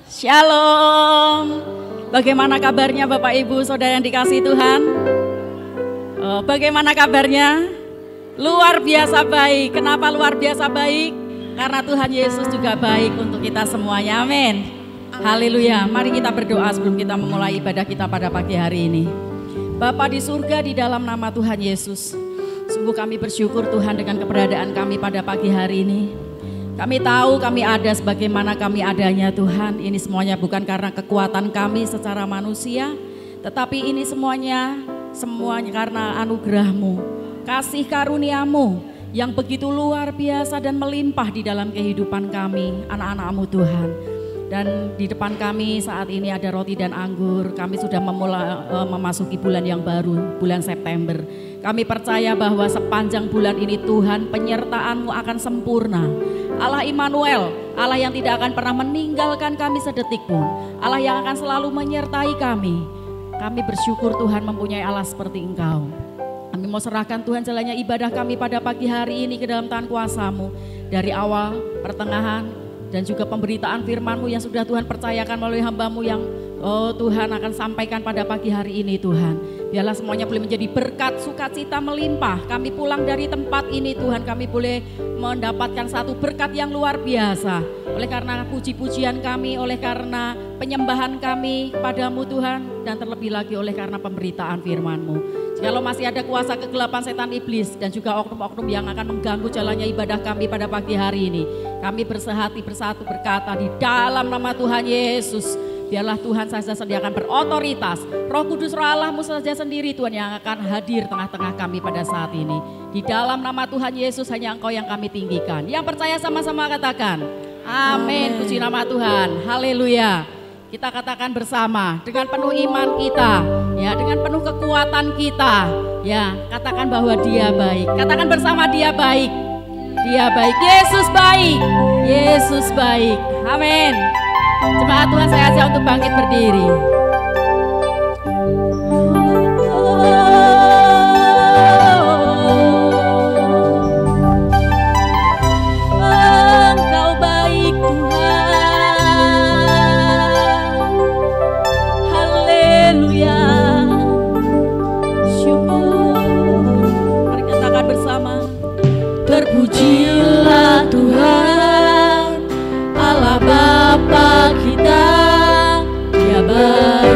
Shalom. Bagaimana kabarnya Bapak Ibu Saudara yang dikasihi Tuhan? Bagaimana kabarnya? Luar biasa baik. Kenapa luar biasa baik? Karena Tuhan Yesus juga baik untuk kita semuanya. Amin. Haleluya. Mari kita berdoa sebelum kita memulai ibadah kita pada pagi hari ini. Bapa di surga, di dalam nama Tuhan Yesus, sungguh kami bersyukur Tuhan dengan keberadaan kami pada pagi hari ini. Kami tahu kami ada sebagaimana kami adanya Tuhan. Ini semuanya bukan karena kekuatan kami secara manusia, tetapi ini semuanya karena anugerah-Mu, kasih karunia-Mu yang begitu luar biasa dan melimpah di dalam kehidupan kami, anak-anak-Mu Tuhan. Dan di depan kami saat ini ada roti dan anggur. Kami sudah memasuki bulan yang baru, bulan September. Kami percaya bahwa sepanjang bulan ini Tuhan, penyertaan-Mu akan sempurna. Allah Immanuel, Allah yang tidak akan pernah meninggalkan kami sedetik pun. Allah yang akan selalu menyertai kami. Kami bersyukur Tuhan mempunyai Allah seperti Engkau. Kami mau serahkan Tuhan jalannya ibadah kami pada pagi hari ini ke dalam tangan kuasa-Mu. Dari awal, pertengahan, dan juga pemberitaan firman-Mu yang sudah Tuhan percayakan melalui hamba-Mu yang Tuhan akan sampaikan pada pagi hari ini Tuhan. Biarlah semuanya boleh menjadi berkat, sukacita melimpah. Kami pulang dari tempat ini Tuhan, kami boleh mendapatkan satu berkat yang luar biasa. Oleh karena puji-pujian kami, oleh karena penyembahan kami kepadamu Tuhan, dan terlebih lagi oleh karena pemberitaan firman-Mu. Jikalau masih ada kuasa kegelapan setan iblis dan juga oknum-oknum yang akan mengganggu jalannya ibadah kami pada pagi hari ini, kami bersehati bersatu berkata di dalam nama Tuhan Yesus, biarlah Tuhan saja sediakan berotoritas. Roh Kudus, Roh Allah-Mu saja sendiri Tuhan yang akan hadir tengah-tengah kami pada saat ini. Di dalam nama Tuhan Yesus hanya Engkau yang kami tinggikan. Yang percaya sama-sama katakan amin. Puji nama Tuhan. Haleluya. Kita katakan bersama dengan penuh iman kita, ya, dengan penuh kekuatan kita, ya, katakan bahwa Dia baik. Katakan bersama, Dia baik. Dia baik. Yesus baik. Yesus baik. Amin. Jemaat Tuhan, saya ajak untuk bangkit berdiri. Engkau baik Tuhan. Haleluya. Syukur. Mari katakan bersama. Terpujilah Tuhan, Allah Bapa kita, Dia baik.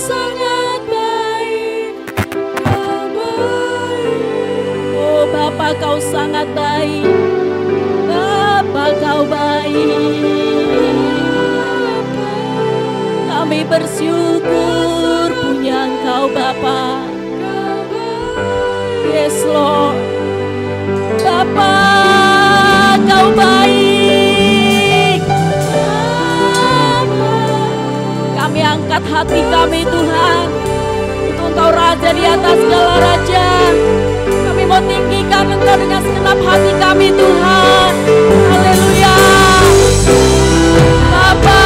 sangat baik, kau baik. Oh Bapa, kau sangat baik, Bapa kau baik. Kami bersyukur punya Engkau Bapa. Yes Lord, Bapa kau baik. Kami angkat hati kami Tuhan untuk Engkau Raja di atas segala raja. Kami mau tinggikan Engkau dengan segenap hati kami Tuhan. Haleluya. Bapa,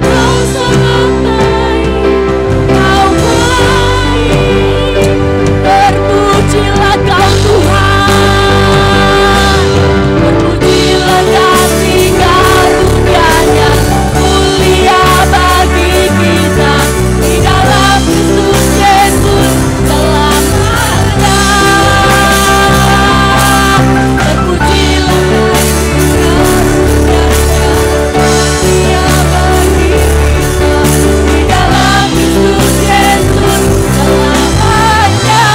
Kau sangat baik, Kau baik. Terpujilah Kau Tuhan, terpujilah kasih karunia-Nya mulia bagi kita di dalam Kristus Yesus selamanya. Terpujilah karunia-Nya mulia bagi kita di dalam Kristus Yesus selamanya.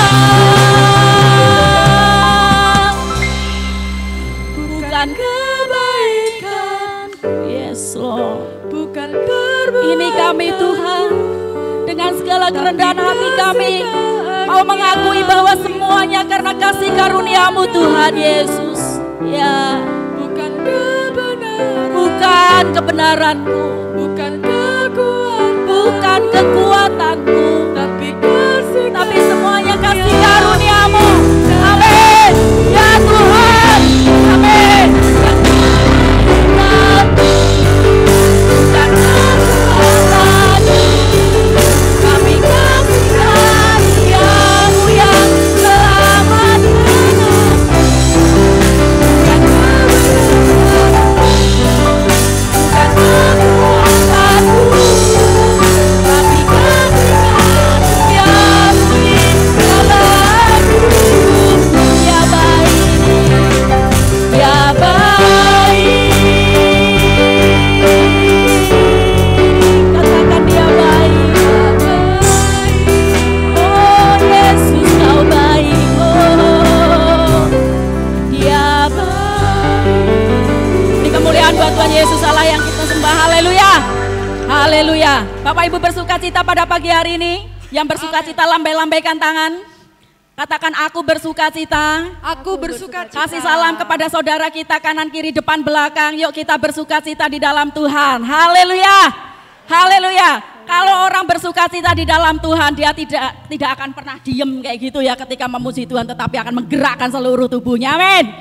Bukan kebaikan, yes Lord, bukan perbuatan. Ini kami Tuhan, dengan segala kerendahan hati kami mau mengakui bahwa semuanya karena kasih karunia-Mu Tuhan Yesus. Ya, bukan kebenaran, bukan kebenaran-Mu, bukan kekuatan-Mu, tapi semuanya kasih karunia-Mu. Amin. Ya Tuhan, amin. Kami kasih karunia-Mu yang selamanya. Bukan kekuatan-Mu, tapi kasih karunia-Mu dalam hidup. Ya baik, ya baik. Katakan Dia baik. Oh Yesus Kau baik. Oh Dia baik. Ini kemuliaan buat Tuhan Yesus Allah yang kita sembah. Haleluya. Haleluya. Bapak Ibu bersukacita pada pagi hari ini. Yang bersukacita lambai-lambaikan tangan. Katakan aku bersukacita. Aku bersukacita. Kasih salam kepada saudara kita kanan kiri depan belakang. Yuk kita bersukacita di dalam Tuhan. Haleluya. Haleluya. Kalau orang bersukacita di dalam Tuhan, dia tidak akan pernah diem kayak gitu ya ketika memuji Tuhan, tetapi akan menggerakkan seluruh tubuhnya. Amin.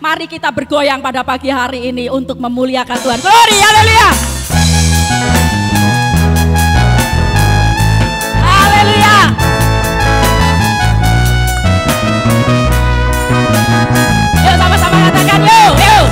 Mari kita bergoyang pada pagi hari ini untuk memuliakan Tuhan. Glory, haleluya. Haleluya. Yuk sama-sama katakan yuk, yuk.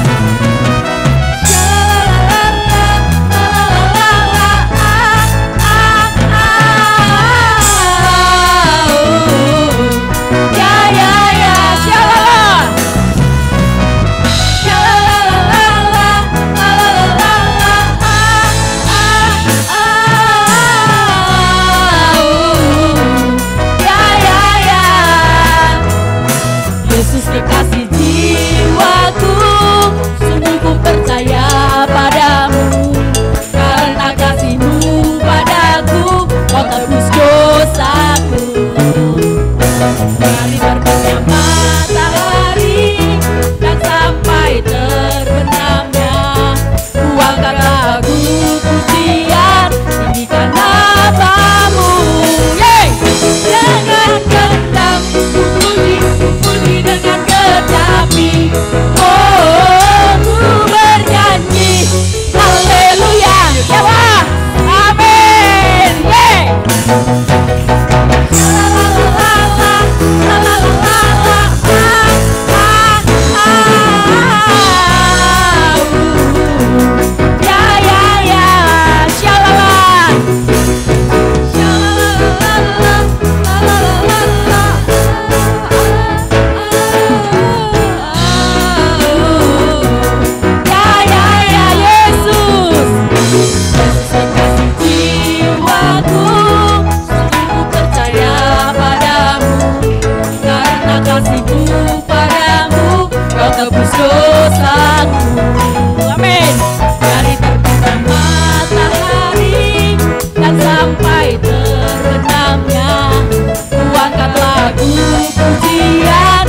pujian,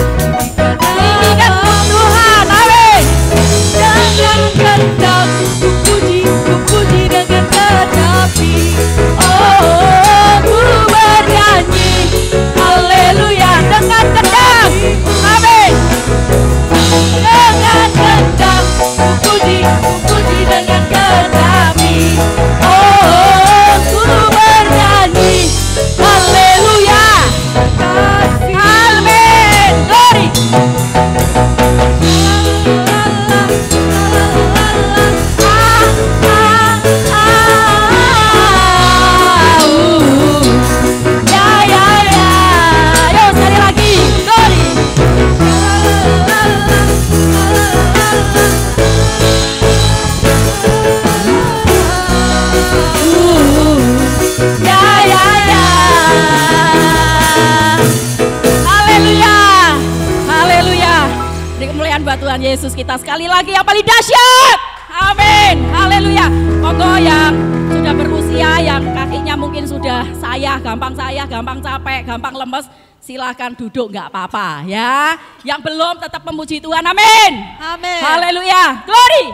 tinggikan Tuhan, amin. Dengan gendang ku puji dengan tetapi, oh ku bernyanyi, haleluya dengan gendang, amin. Dengan gendang ku puji dengan tetapi, oh ku bernyanyi, haleluya, amin, glory. Buat Tuhan Yesus kita sekali lagi yang paling dahsyat, amin, haleluya. Monggo yang sudah berusia, yang kakinya mungkin sudah sayah, gampang capek, gampang lemes, silahkan duduk, nggak apa-apa ya. Yang belum tetap memuji Tuhan, amin, Amin. haleluya, glory.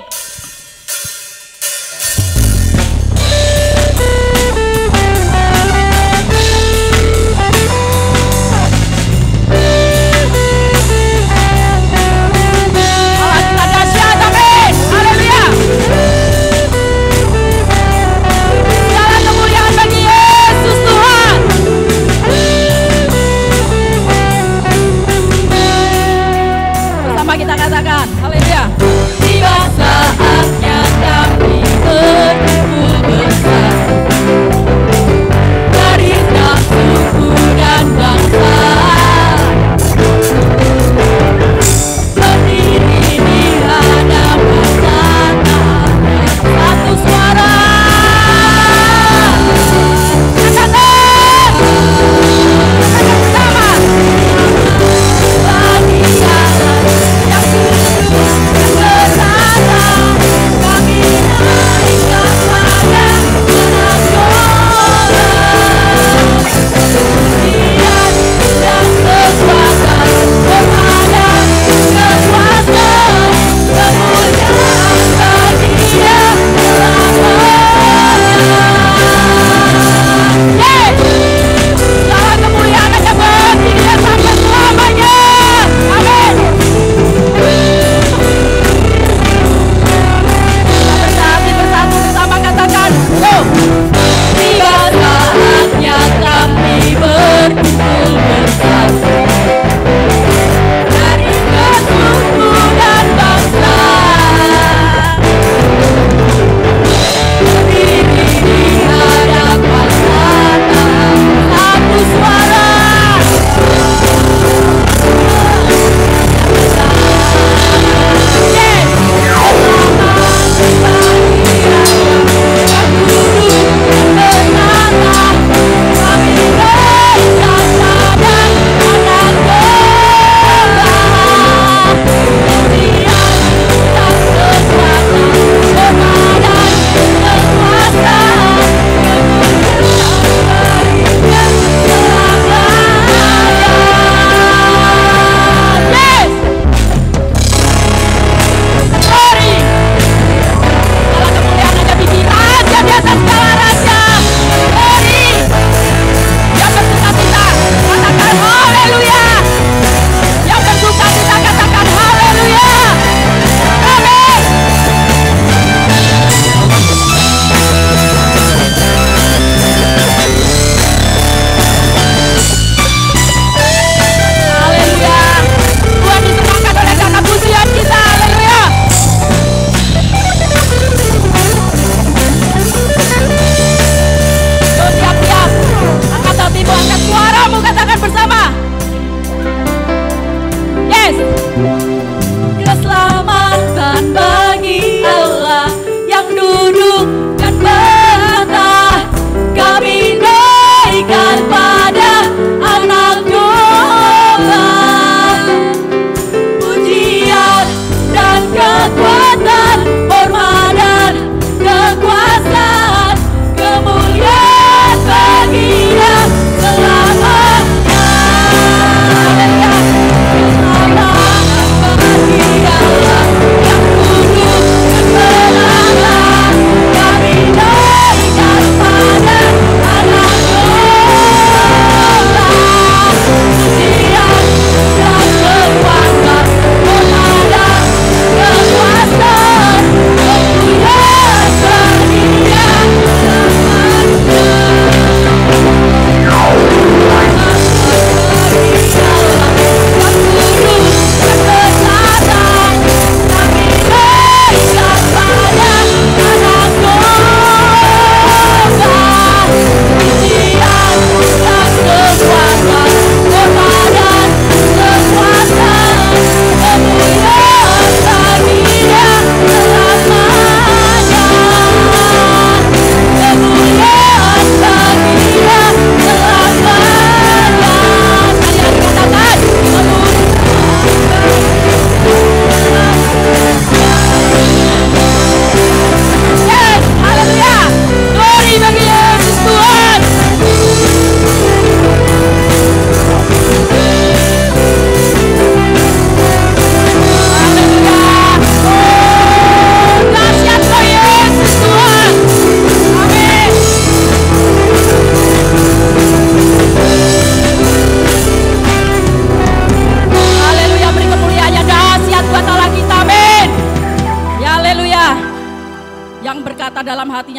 Kita katakan, haleluya. Tiba saat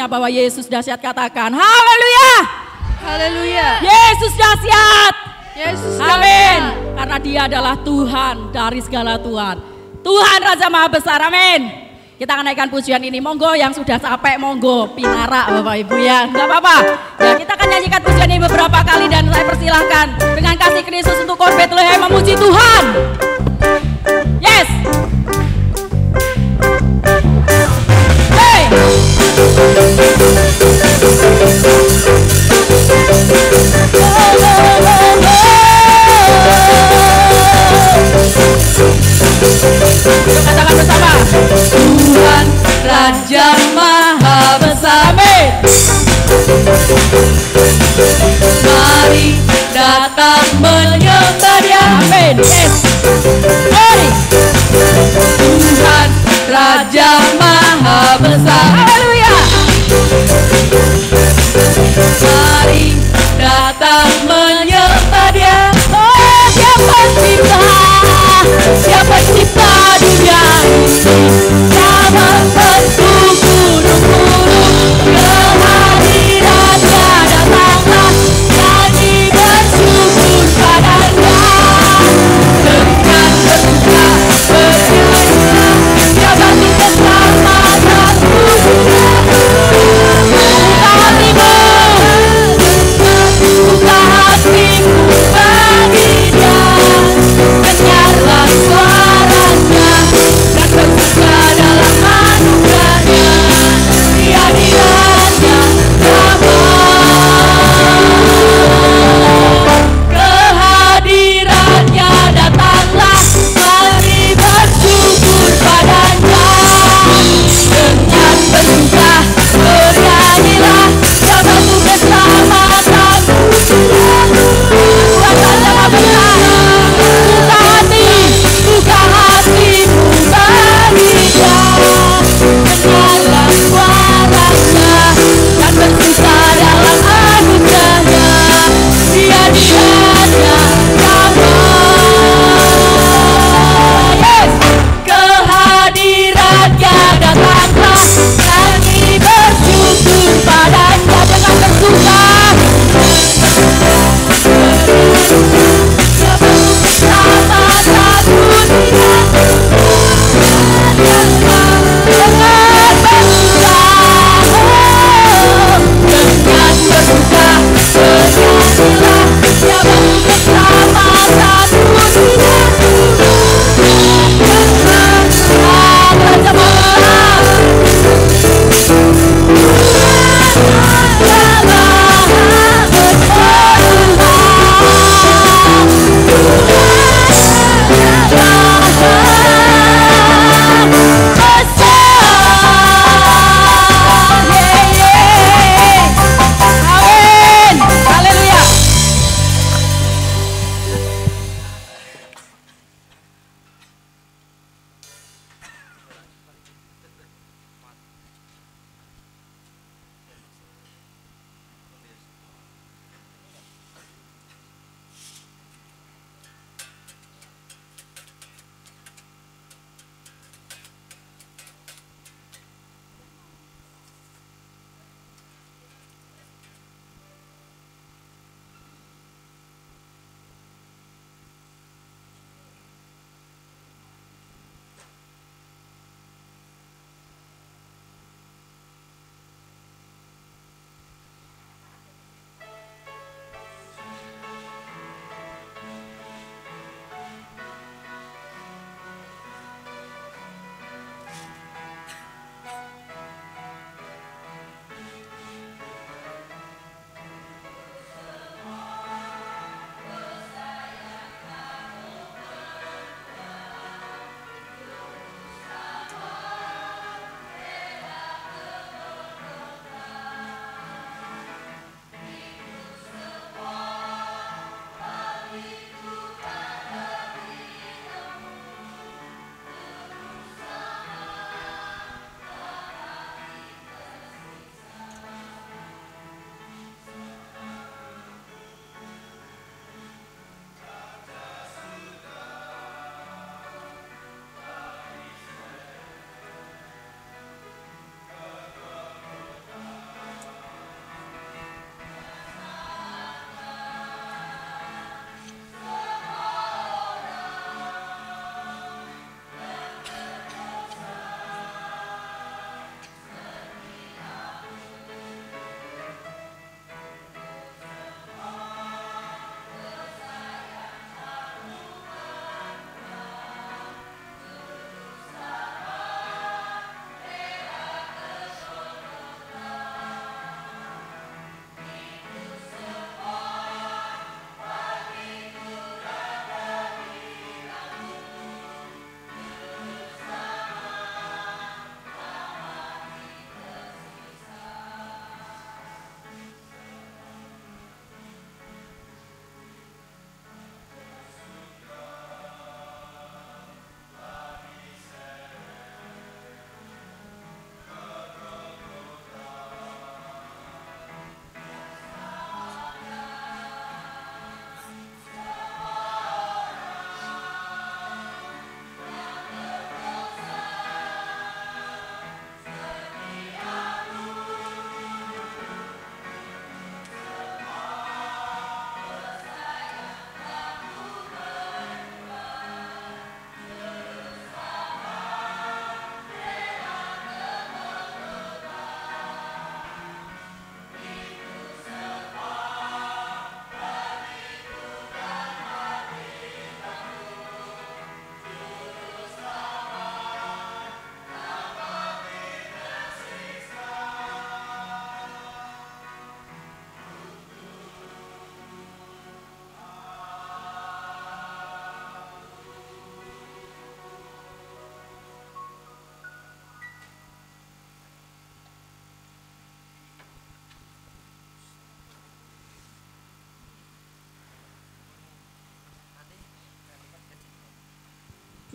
bahwa Yesus dahsyat? Katakan haleluya. Haleluya. Yesus dahsyat. Yesus Amin. dahsyat. Karena dia adalah Tuhan dari segala Tuhan. Tuhan Raja Maha Besar. Amin. Kita akan naikkan pujian ini. Monggo yang sudah capek, monggo pinara Bapak Ibu ya. Enggak apa-apa. Ya, kita akan nyanyikan pujian ini beberapa kali dan saya persilahkan dengan kasih Kristus untuk Kor Bethlehem memuji Tuhan. Yes. Hey. Katakan bersama. Tuhan Raja Maha Besar. Amin. Mari datang menyembah Dia. Amin. Yes. Mari. Tuhan Raja Maha Besar. Haleluya. Mari datang menyembah Dia. Oh, Dia pencipta. Dia pencipta dunia ini. Dia membentuk gunung-gunung. Kehadirannya datanglah. Nyanyi bersyukur padanya. Dengan bersuka bernyanyilah. Dia bagi keselamatan dunia.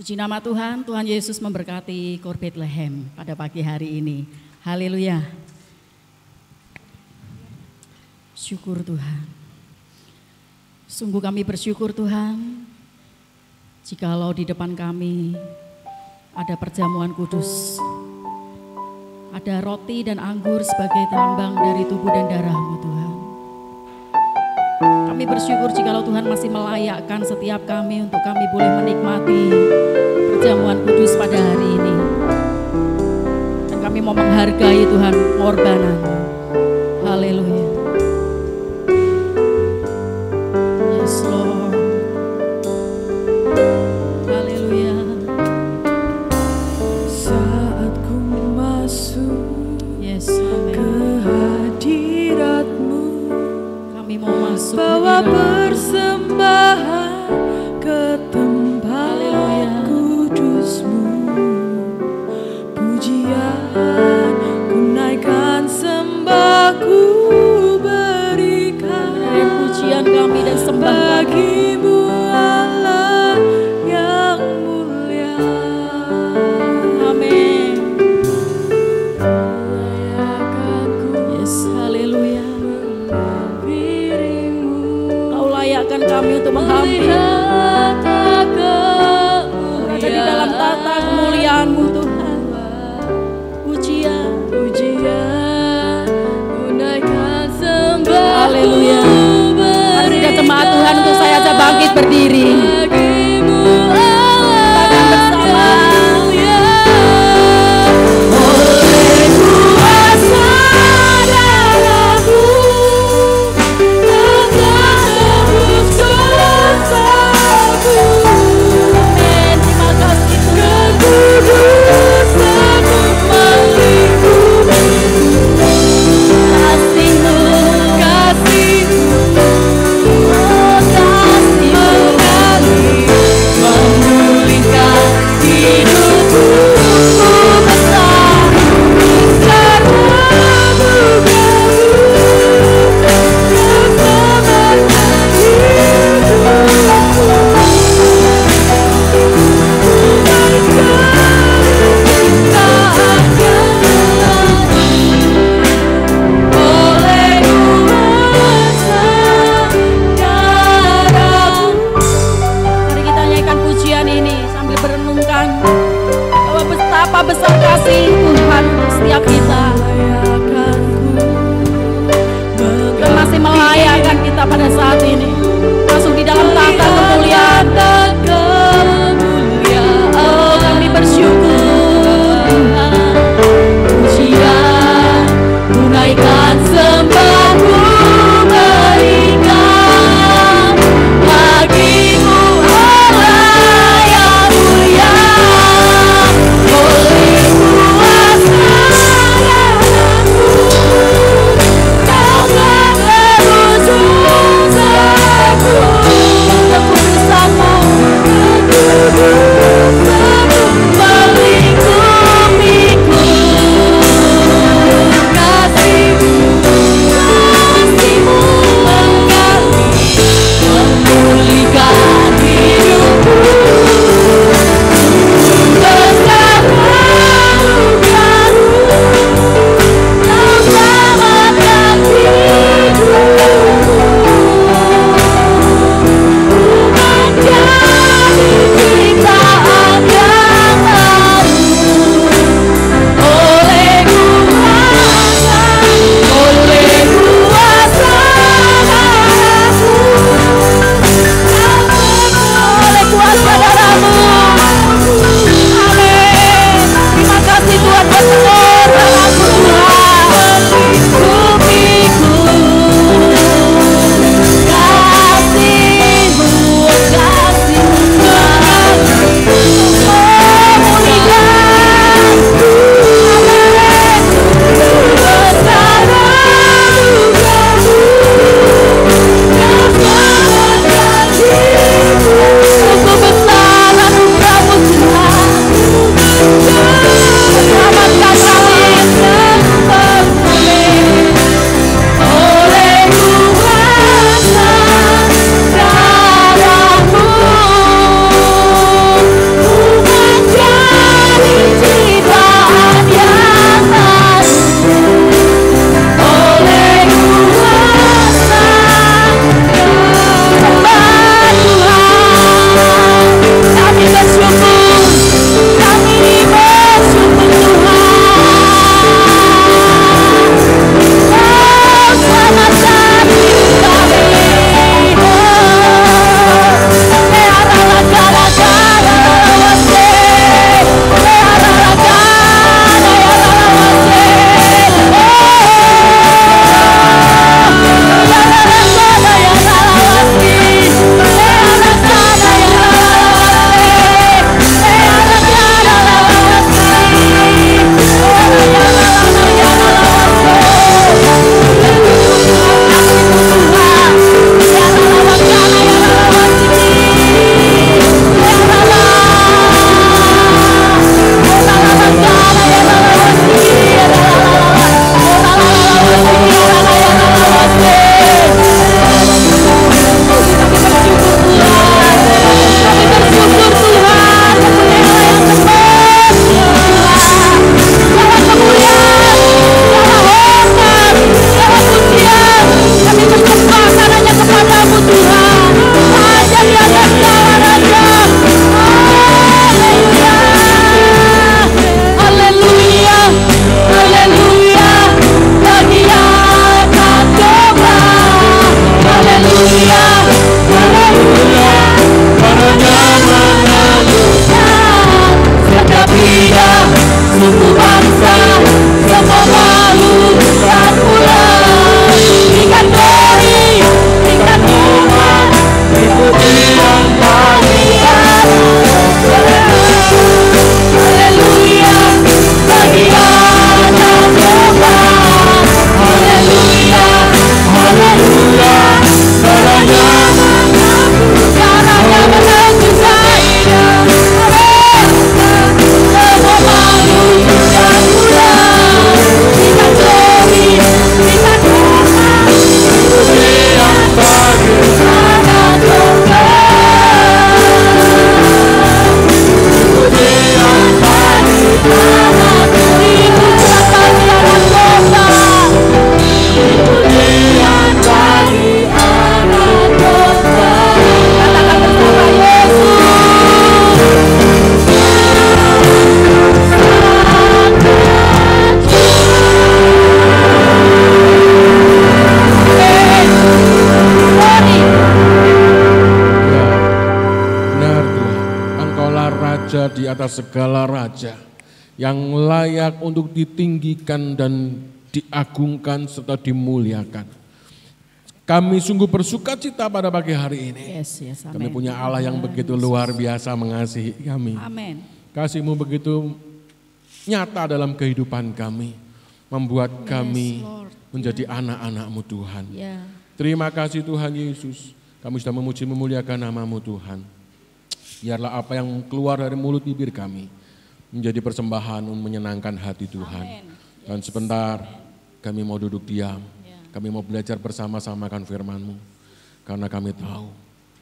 Puji nama Tuhan, Tuhan Yesus memberkati KOR Bethlehem pada pagi hari ini. Haleluya. Syukur Tuhan. Sungguh kami bersyukur Tuhan, jikalau di depan kami ada perjamuan kudus, ada roti dan anggur sebagai lambang dari tubuh dan darah-Mu Tuhan. Kami bersyukur jikalau Tuhan masih melayakkan setiap kami untuk kami boleh menikmati perjamuan kudus pada hari ini. Dan kami mau menghargai Tuhan pengorbanan. Haleluya. Yes Lord. Haleluya. Saat ku masuk ke hadirat-Mu, kami mau masuk bawa persembahan ke tempat kudus-Mu. Pujian ku naikkan, sembah ku berikan. Pujian kami dan sembah bagi-Mu Allah yang mulia. Amin. Yes, haleluya. Kau layakkan kami untuk menghampiri, berada di dalam tata kemuliaan-Mu Tuhan. Pujian, naikkan sembah. haleluya. Mari kita jemaat Tuhan untuk saya aja bangkit berdiri. Katakan bersama. Oleh kuasa darah-Mu, akan tebus dosaku. Amin. Terima kasih Tuhan. Kekudusan-Mu melingkupi. Kasih-Mu, memulihkan hidupku besar karena mari kita nyanyikan pujian ini sambil merenungkan bahwa betapa besar kasih Tuhan untuk setiap kita. Tuhan masih melayakkan kita pada saat ini masuk di dalam tahta kemuliaan. Oh, kami bersyukur Tuhan. Pujian ku naikkan, sembah ku berikan bagi-Mu Allah yang mulia. Oleh kuasa darah-Mu, Kau telah tebus dosaku. atas segala raja, yang layak untuk ditinggikan dan diagungkan serta dimuliakan. Kami sungguh bersuka cita pada pagi hari ini. Yes, Kami amin. punya Allah yang begitu luar biasa mengasihi kami. Amin. Kasih-Mu begitu nyata dalam kehidupan kami, membuat kami Lord. menjadi anak-anak-Mu Tuhan. Ya. Terima kasih Tuhan Yesus, kami sudah memuji memuliakan nama-Mu Tuhan. Biarlah apa yang keluar dari mulut bibir kami menjadi persembahan untuk menyenangkan hati Tuhan. Amin. Dan sebentar kami mau duduk diam, kami mau belajar bersama-sama akan firman-Mu. Karena kami tahu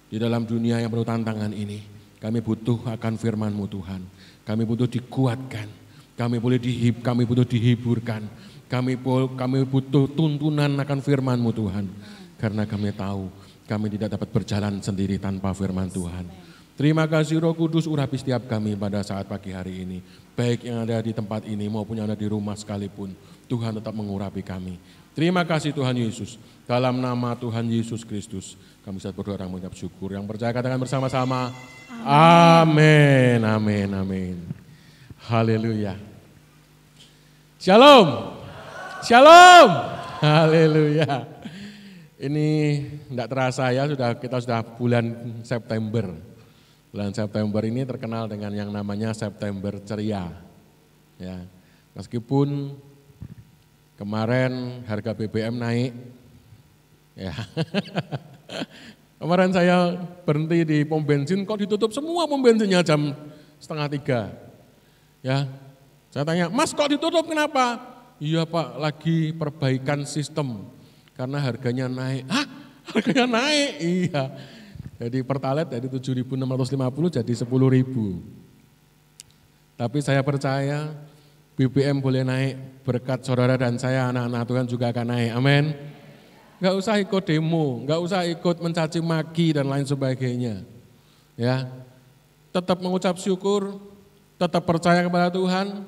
di dalam dunia yang penuh tantangan ini, kami butuh akan firman-Mu Tuhan. Kami butuh dikuatkan, kami butuh dihiburkan, kami butuh tuntunan akan firman-Mu Tuhan. Karena kami tahu kami tidak dapat berjalan sendiri tanpa firman Tuhan. Terima kasih Roh Kudus, urapi setiap kami pada saat pagi hari ini. Baik yang ada di tempat ini maupun yang ada di rumah sekalipun, Tuhan tetap mengurapi kami. Terima kasih Tuhan Yesus, dalam nama Tuhan Yesus Kristus, kami bisa berdoa dan mengucap syukur. Yang percaya katakan bersama-sama, amin, amin, amin. Haleluya. Shalom, shalom, haleluya. Ini tidak terasa ya, kita sudah bulan September. Bulan September ini terkenal dengan yang namanya September ceria. Ya, meskipun kemarin harga BBM naik, ya. Kemarin saya berhenti di pom bensin, kok ditutup semua pom bensinnya jam 2:30. Ya, saya tanya, Mas kok ditutup kenapa? Iya Pak, lagi perbaikan sistem karena harganya naik. Hah? Harganya naik? Iya. Jadi Pertalite dari 7.650 jadi 10.000. Tapi saya percaya BBM boleh naik, berkat saudara dan saya anak-anak Tuhan juga akan naik, amin. Gak usah ikut demo, gak usah ikut mencaci maki dan lain sebagainya. Ya, tetap mengucap syukur, tetap percaya kepada Tuhan,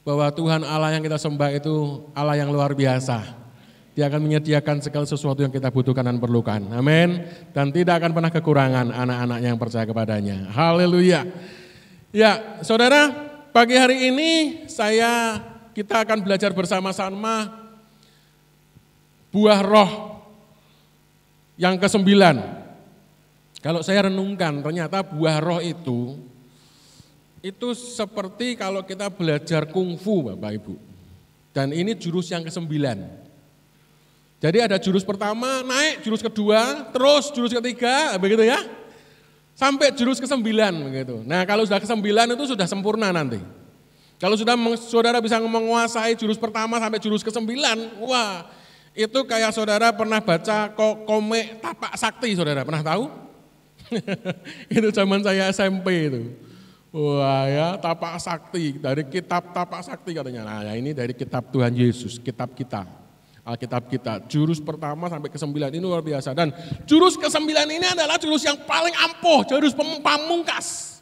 bahwa Tuhan Allah yang kita sembah itu Allah yang luar biasa. Dia akan menyediakan segala sesuatu yang kita butuhkan dan perlukan, amin. Dan tidak akan pernah kekurangan anak-anak yang percaya kepadanya, haleluya. Ya, saudara, pagi hari ini kita akan belajar bersama-sama buah roh yang ke-9. Kalau saya renungkan, ternyata buah roh itu seperti kalau kita belajar kungfu Bapak Ibu. Dan ini jurus yang ke-9. Jadi ada jurus pertama naik, jurus kedua, terus jurus ketiga, begitu ya. Sampai jurus ke-9 begitu. Nah kalau sudah ke-9 itu sudah sempurna nanti. Kalau saudara bisa menguasai jurus pertama sampai jurus ke-9, wah itu kayak saudara pernah baca komik Tapak Sakti, saudara pernah tahu? Itu zaman saya SMP itu. Wah ya, Tapak Sakti, dari kitab Tapak Sakti katanya. Nah ini dari kitab Tuhan Yesus, kitab kita, Alkitab kita. Jurus pertama sampai ke-9 ini luar biasa. Dan jurus ke-9 ini adalah jurus yang paling ampuh, jurus pamungkas.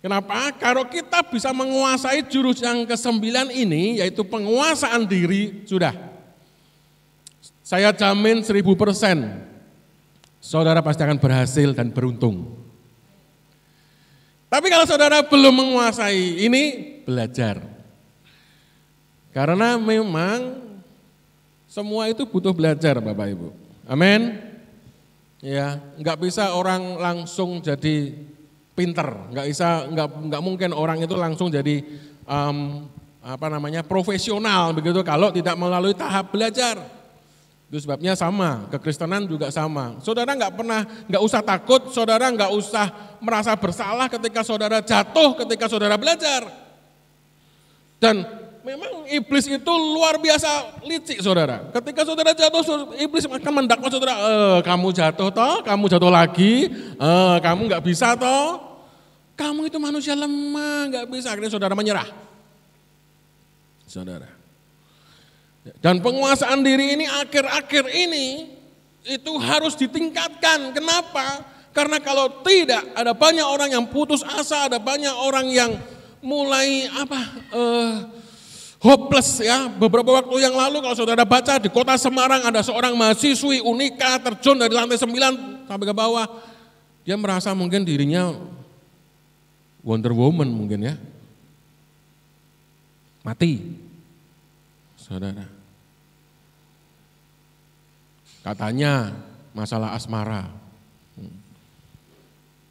Kenapa? Kalau kita bisa menguasai jurus yang ke-9 ini, yaitu penguasaan diri, sudah. Saya jamin 1000%, saudara pasti akan berhasil dan beruntung. Tapi kalau saudara belum menguasai ini, belajar. Karena memang semua itu butuh belajar Bapak Ibu. Amin. Ya, enggak bisa orang langsung jadi pinter, enggak mungkin orang itu langsung jadi profesional begitu kalau tidak melalui tahap belajar. Itu sebabnya sama, kekristenan juga sama. Saudara enggak usah takut, saudara enggak usah merasa bersalah ketika saudara jatuh, ketika saudara belajar. Dan memang iblis itu luar biasa licik saudara. Ketika saudara jatuh, iblis akan mendakwa saudara, kamu jatuh toh, kamu jatuh lagi, kamu enggak bisa toh. Kamu itu manusia lemah, enggak bisa. Akhirnya saudara menyerah. Saudara. Dan penguasaan diri ini akhir-akhir ini itu harus ditingkatkan. Kenapa? Karena kalau tidak ada banyak orang yang putus asa, ada banyak orang yang mulai hopeless ya. Beberapa waktu yang lalu kalau saudara baca di kota Semarang ada seorang mahasiswi Unika terjun dari lantai 9 sampai ke bawah. Dia merasa mungkin dirinya Wonder Woman mungkin ya. Mati. Saudara. Katanya masalah asmara.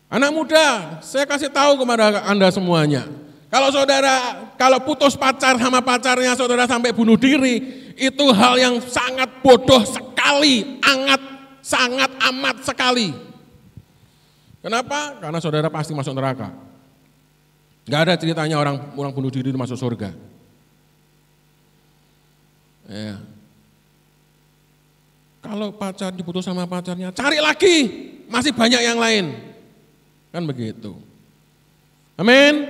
Anak muda, saya kasih tahu kepada Anda semuanya. Kalau saudara, kalau putus pacar sama pacarnya saudara sampai bunuh diri, itu hal yang sangat bodoh sekali, sangat amat sekali. Kenapa? Karena saudara pasti masuk neraka. Gak ada ceritanya orang bunuh diri itu masuk surga. Ya. Kalau pacar diputus sama pacarnya, cari lagi, masih banyak yang lain. Kan begitu. Amin.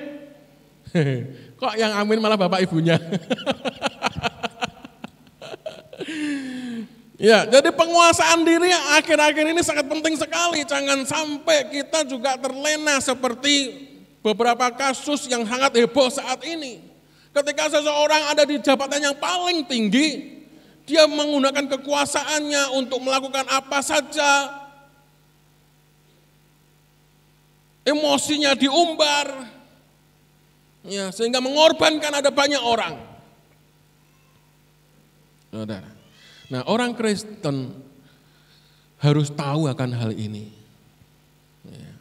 Kok yang amin malah bapak ibunya. Ya, jadi penguasaan diri akhir-akhir ini sangat penting sekali. Jangan sampai kita juga terlena seperti beberapa kasus yang sangat heboh saat ini. Ketika seseorang ada di jabatan yang paling tinggi, dia menggunakan kekuasaannya untuk melakukan apa saja. Emosinya diumbar, ya, sehingga mengorbankan ada banyak orang. Saudara. Nah, orang Kristen harus tahu akan hal ini. Ya.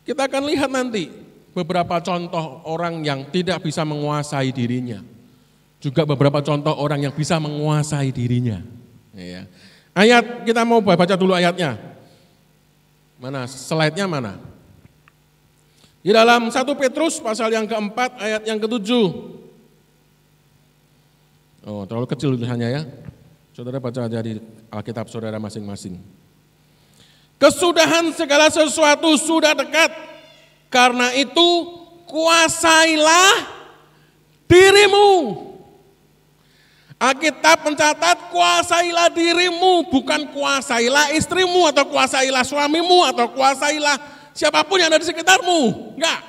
Kita akan lihat nanti beberapa contoh orang yang tidak bisa menguasai dirinya. Juga beberapa contoh orang yang bisa menguasai dirinya. Ya. Ayat, kita mau baca dulu ayatnya. Mana, slide-nya mana? Di dalam 1 Petrus pasal yang keempat ayat yang ke-7. Oh, terlalu kecil tulisannya ya. Saudara baca aja di Alkitab saudara masing-masing. Kesudahan segala sesuatu sudah dekat. Karena itu kuasailah dirimu. Alkitab mencatat kuasailah dirimu, bukan kuasailah istrimu atau kuasailah suamimu atau kuasailah siapapun yang ada di sekitarmu, enggak.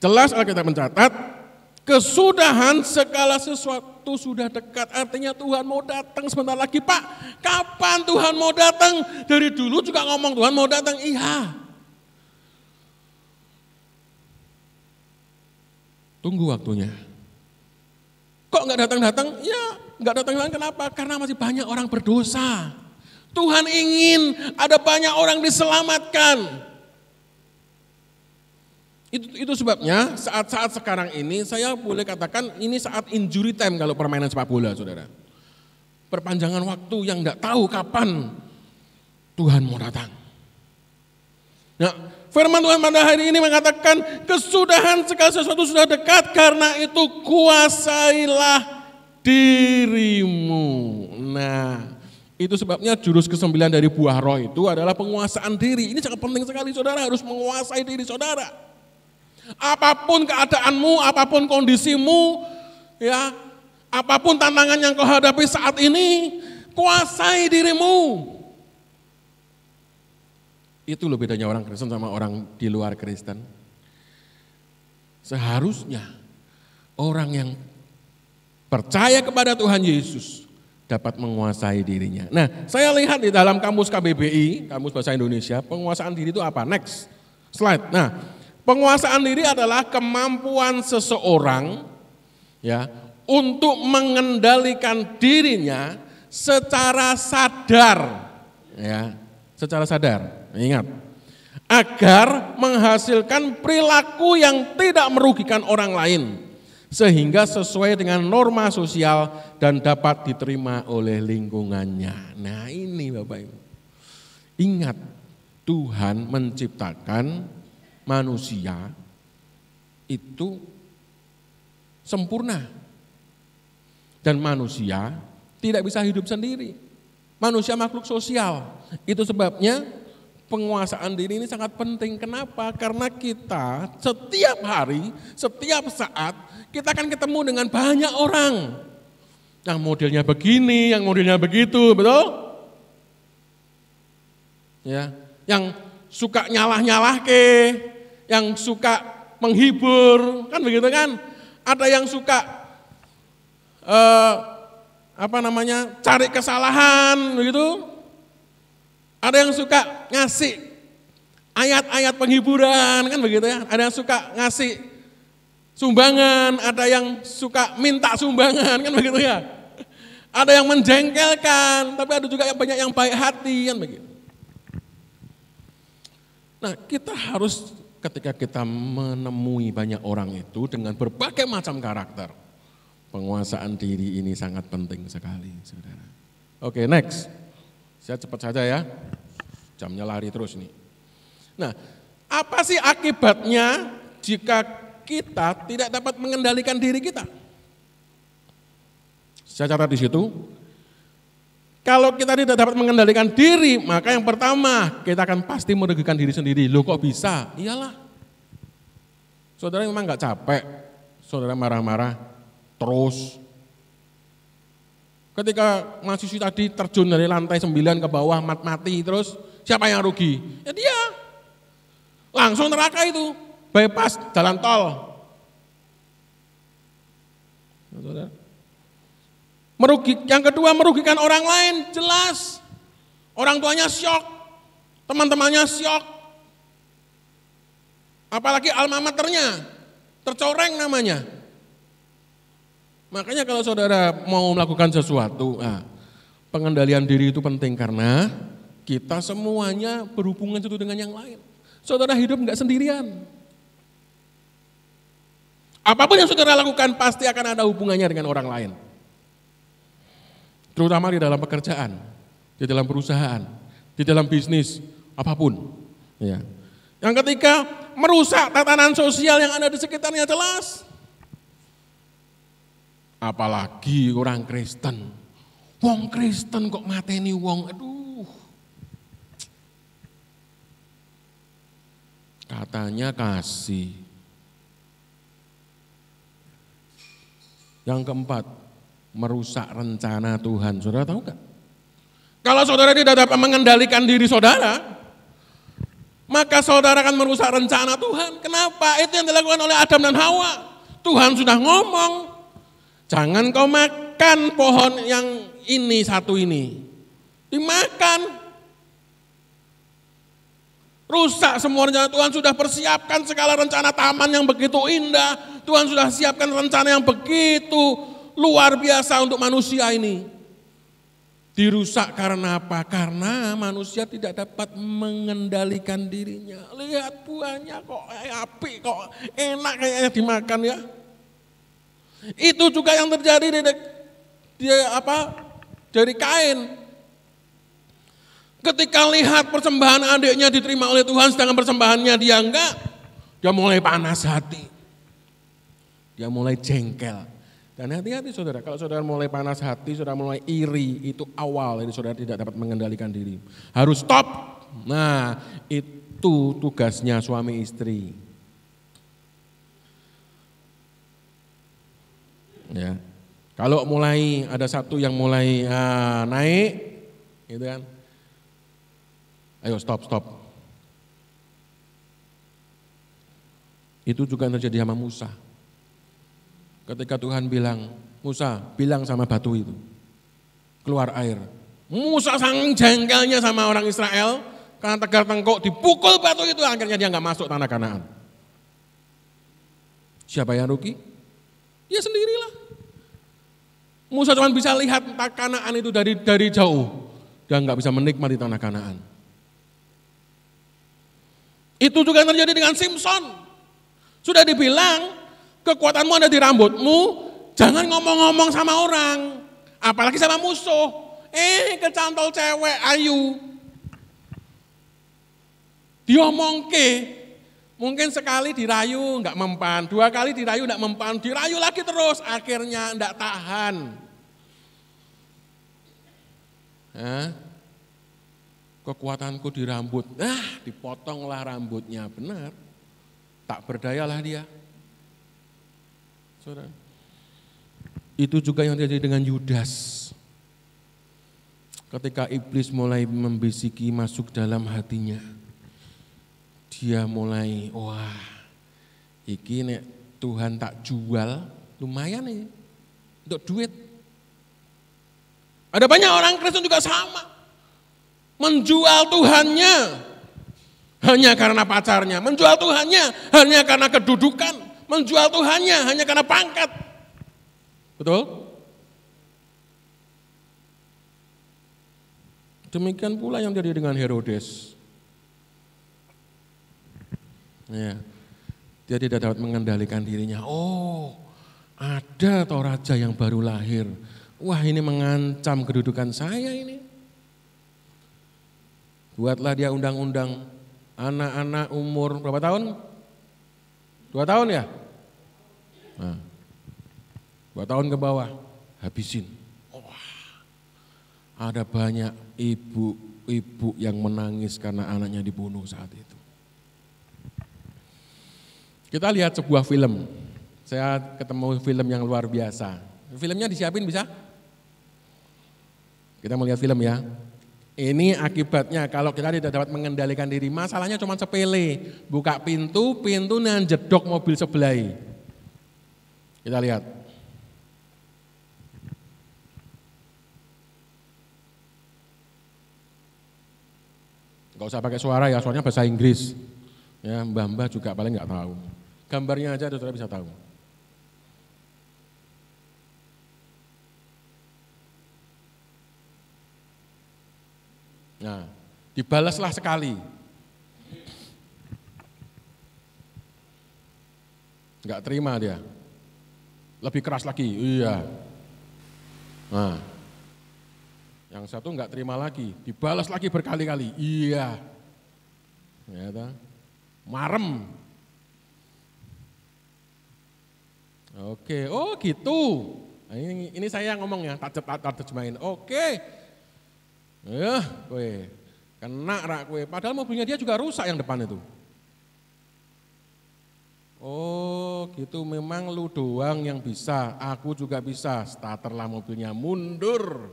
Jelas Alkitab mencatat, kesudahan segala sesuatu sudah dekat, artinya Tuhan mau datang sebentar lagi. Pak, kapan Tuhan mau datang? Dari dulu juga ngomong Tuhan mau datang, iya. Tunggu waktunya. Kok enggak datang-datang? Ya, enggak datang-datang kenapa? Karena masih banyak orang berdosa. Tuhan ingin ada banyak orang diselamatkan. Itu sebabnya saat-saat sekarang ini saya boleh katakan ini saat injury time kalau permainan sepak bola, saudara. Perpanjangan waktu yang enggak tahu kapan Tuhan mau datang. Nah, firman Tuhan pada hari ini mengatakan kesudahan segala sesuatu sudah dekat, karena itu kuasailah dirimu. Nah, itu sebabnya jurus ke-9 dari buah roh itu adalah penguasaan diri. Ini sangat penting sekali, saudara harus menguasai diri saudara. Apapun keadaanmu, apapun kondisimu, ya, apapun tantangan yang kau hadapi saat ini, kuasai dirimu. Itu loh bedanya orang Kristen sama orang di luar Kristen. Seharusnya orang yang percaya kepada Tuhan Yesus dapat menguasai dirinya. Nah, saya lihat di dalam kamus KBBI, Kamus Bahasa Indonesia, penguasaan diri itu apa? Next slide. Nah, penguasaan diri adalah kemampuan seseorang ya untuk mengendalikan dirinya secara sadar, ya, secara sadar. Ingat, agar menghasilkan perilaku yang tidak merugikan orang lain, sehingga sesuai dengan norma sosial dan dapat diterima oleh lingkungannya. Nah ini Bapak Ibu, ingat Tuhan menciptakan manusia itu sempurna. Dan manusia tidak bisa hidup sendiri. Manusia makhluk sosial. Itu sebabnya penguasaan diri ini sangat penting. Kenapa? Karena kita setiap hari, setiap saat, kita akan ketemu dengan banyak orang. Yang modelnya begini, yang modelnya begitu, betul? Ya, yang suka nyalah-nyalah yang suka menghibur, kan begitu kan? Ada yang suka cari kesalahan, begitu? Ada yang suka ngasih ayat-ayat penghiburan, kan begitu ya. Ada yang suka ngasih sumbangan, ada yang suka minta sumbangan, kan begitu ya. Ada yang menjengkelkan, tapi ada juga yang banyak yang baik hati, kan begitu. Nah, kita harus ketika kita menemui banyak orang itu dengan berbagai macam karakter, penguasaan diri ini sangat penting sekali, saudara. Oke, next. Saya cepat saja ya, jamnya lari terus nih. Nah, apa sih akibatnya jika kita tidak dapat mengendalikan diri kita? Saya catat di situ. Kalau kita tidak dapat mengendalikan diri, maka yang pertama kita akan pasti merugikan diri sendiri. Loh kok bisa? Iyalah. Saudara memang nggak capek, saudara marah-marah terus. Ketika mahasiswi tadi terjun dari lantai 9 ke bawah, mati terus, siapa yang rugi? Ya dia. Langsung neraka itu, bypass jalan tol. Saudara. Yang kedua merugikan orang lain, jelas. Orang tuanya syok, teman-temannya syok. Apalagi alma maternya, tercoreng namanya. Makanya kalau saudara mau melakukan sesuatu, pengendalian diri itu penting karena kita semuanya berhubungan satu dengan yang lain. Saudara hidup enggak sendirian. Apapun yang saudara lakukan pasti akan ada hubungannya dengan orang lain. Terutama di dalam pekerjaan, di dalam perusahaan, di dalam bisnis, apapun. Ya. Yang ketiga, merusak tatanan sosial yang ada di sekitarnya, jelas. Apalagi orang Kristen. Wong Kristen kok mateni wong, aduh. Katanya kasih. Yang keempat, merusak rencana Tuhan. Saudara tahu gak? Kalau saudara tidak dapat mengendalikan diri saudara, maka saudara akan merusak rencana Tuhan. Kenapa? Itu yang dilakukan oleh Adam dan Hawa. Tuhan sudah ngomong, jangan kau makan pohon yang ini satu ini. Dimakan. Rusak semua rencana. Tuhan sudah persiapkan segala rencana taman yang begitu indah. Tuhan sudah siapkan rencana yang begitu luar biasa untuk manusia ini. Dirusak karena apa? Karena manusia tidak dapat mengendalikan dirinya. Lihat buahnya kok apik, kok enak kayaknya dimakan ya. Itu juga yang terjadi dari Kain. Ketika lihat persembahan adiknya diterima oleh Tuhan, sedangkan persembahannya dia enggak, dia mulai panas hati. Dia mulai jengkel. Dan hati-hati saudara, kalau saudara mulai panas hati, saudara mulai iri, itu awal, jadi saudara tidak dapat mengendalikan diri. Harus stop. Nah, itu tugasnya suami istri. Ya. Kalau mulai ada satu yang mulai naik, gitu kan? Ayo stop. Itu juga yang terjadi sama Musa. Ketika Tuhan bilang, Musa bilang sama batu itu, keluar air. Musa sangat jengkelnya sama orang Israel, karena tegar tengkuk dipukul batu itu, akhirnya dia nggak masuk tanah Kanaan. Siapa yang rugi? Ya sendirilah. Musa cuma bisa lihat Kanaan itu dari jauh, dia nggak bisa menikmati tanah Kanaan. Itu juga yang terjadi dengan Simson. Sudah dibilang, kekuatanmu ada di rambutmu, jangan ngomong-ngomong sama orang, apalagi sama musuh. Kecantol cewek ayu. Diomongke, mungkin sekali dirayu enggak mempan, 2 kali dirayu enggak mempan, dirayu lagi terus, akhirnya enggak tahan. Kekuatanku di rambut, dipotonglah rambutnya, benar. Tak berdayalah dia. Saudara. Itu juga yang terjadi dengan Yudas. Ketika iblis mulai membisiki masuk dalam hatinya, dia mulai, wah, iki nek Tuhan tak jual, lumayan nih, untuk duit. Ada banyak orang Kristen juga sama, menjual Tuhannya hanya karena pacarnya, menjual Tuhannya hanya karena kedudukan, menjual Tuhannya hanya karena pangkat. Betul? Demikian pula yang terjadi dengan Herodes. Ya, dia tidak dapat mengendalikan dirinya. Oh, ada toh raja yang baru lahir. Wah, ini mengancam kedudukan saya ini. Buatlah dia undang-undang anak-anak umur berapa tahun? 2 tahun ya? Nah, 2 tahun ke bawah, habisin. Ada banyak ibu-ibu yang menangis karena anaknya dibunuh saat itu. Kita lihat sebuah film, saya ketemu film yang luar biasa. Filmnya disiapin bisa? Kita mau lihat film ya. Ini akibatnya kalau kita tidak dapat mengendalikan diri, masalahnya cuma sepele. Buka pintu jedok mobil sebelah. Kita lihat. Enggak usah pakai suara ya, soalnya bahasa Inggris. Ya, mbah-mbah juga paling enggak tahu. Gambarnya aja saudara bisa tahu. Nah, dibalaslah sekali. Enggak terima dia. Lebih keras lagi, iya. Nah, yang satu enggak terima lagi, dibalas lagi berkali-kali, iya. Ya, marem. Oke, oh gitu. Nah, ini saya ngomong ya, tak terjemahin. Oke. Kowe kena rak kowe. Padahal mobilnya dia juga rusak yang depan itu. Oh gitu, memang lu doang yang bisa, aku juga bisa. Starterlah mobilnya, mundur.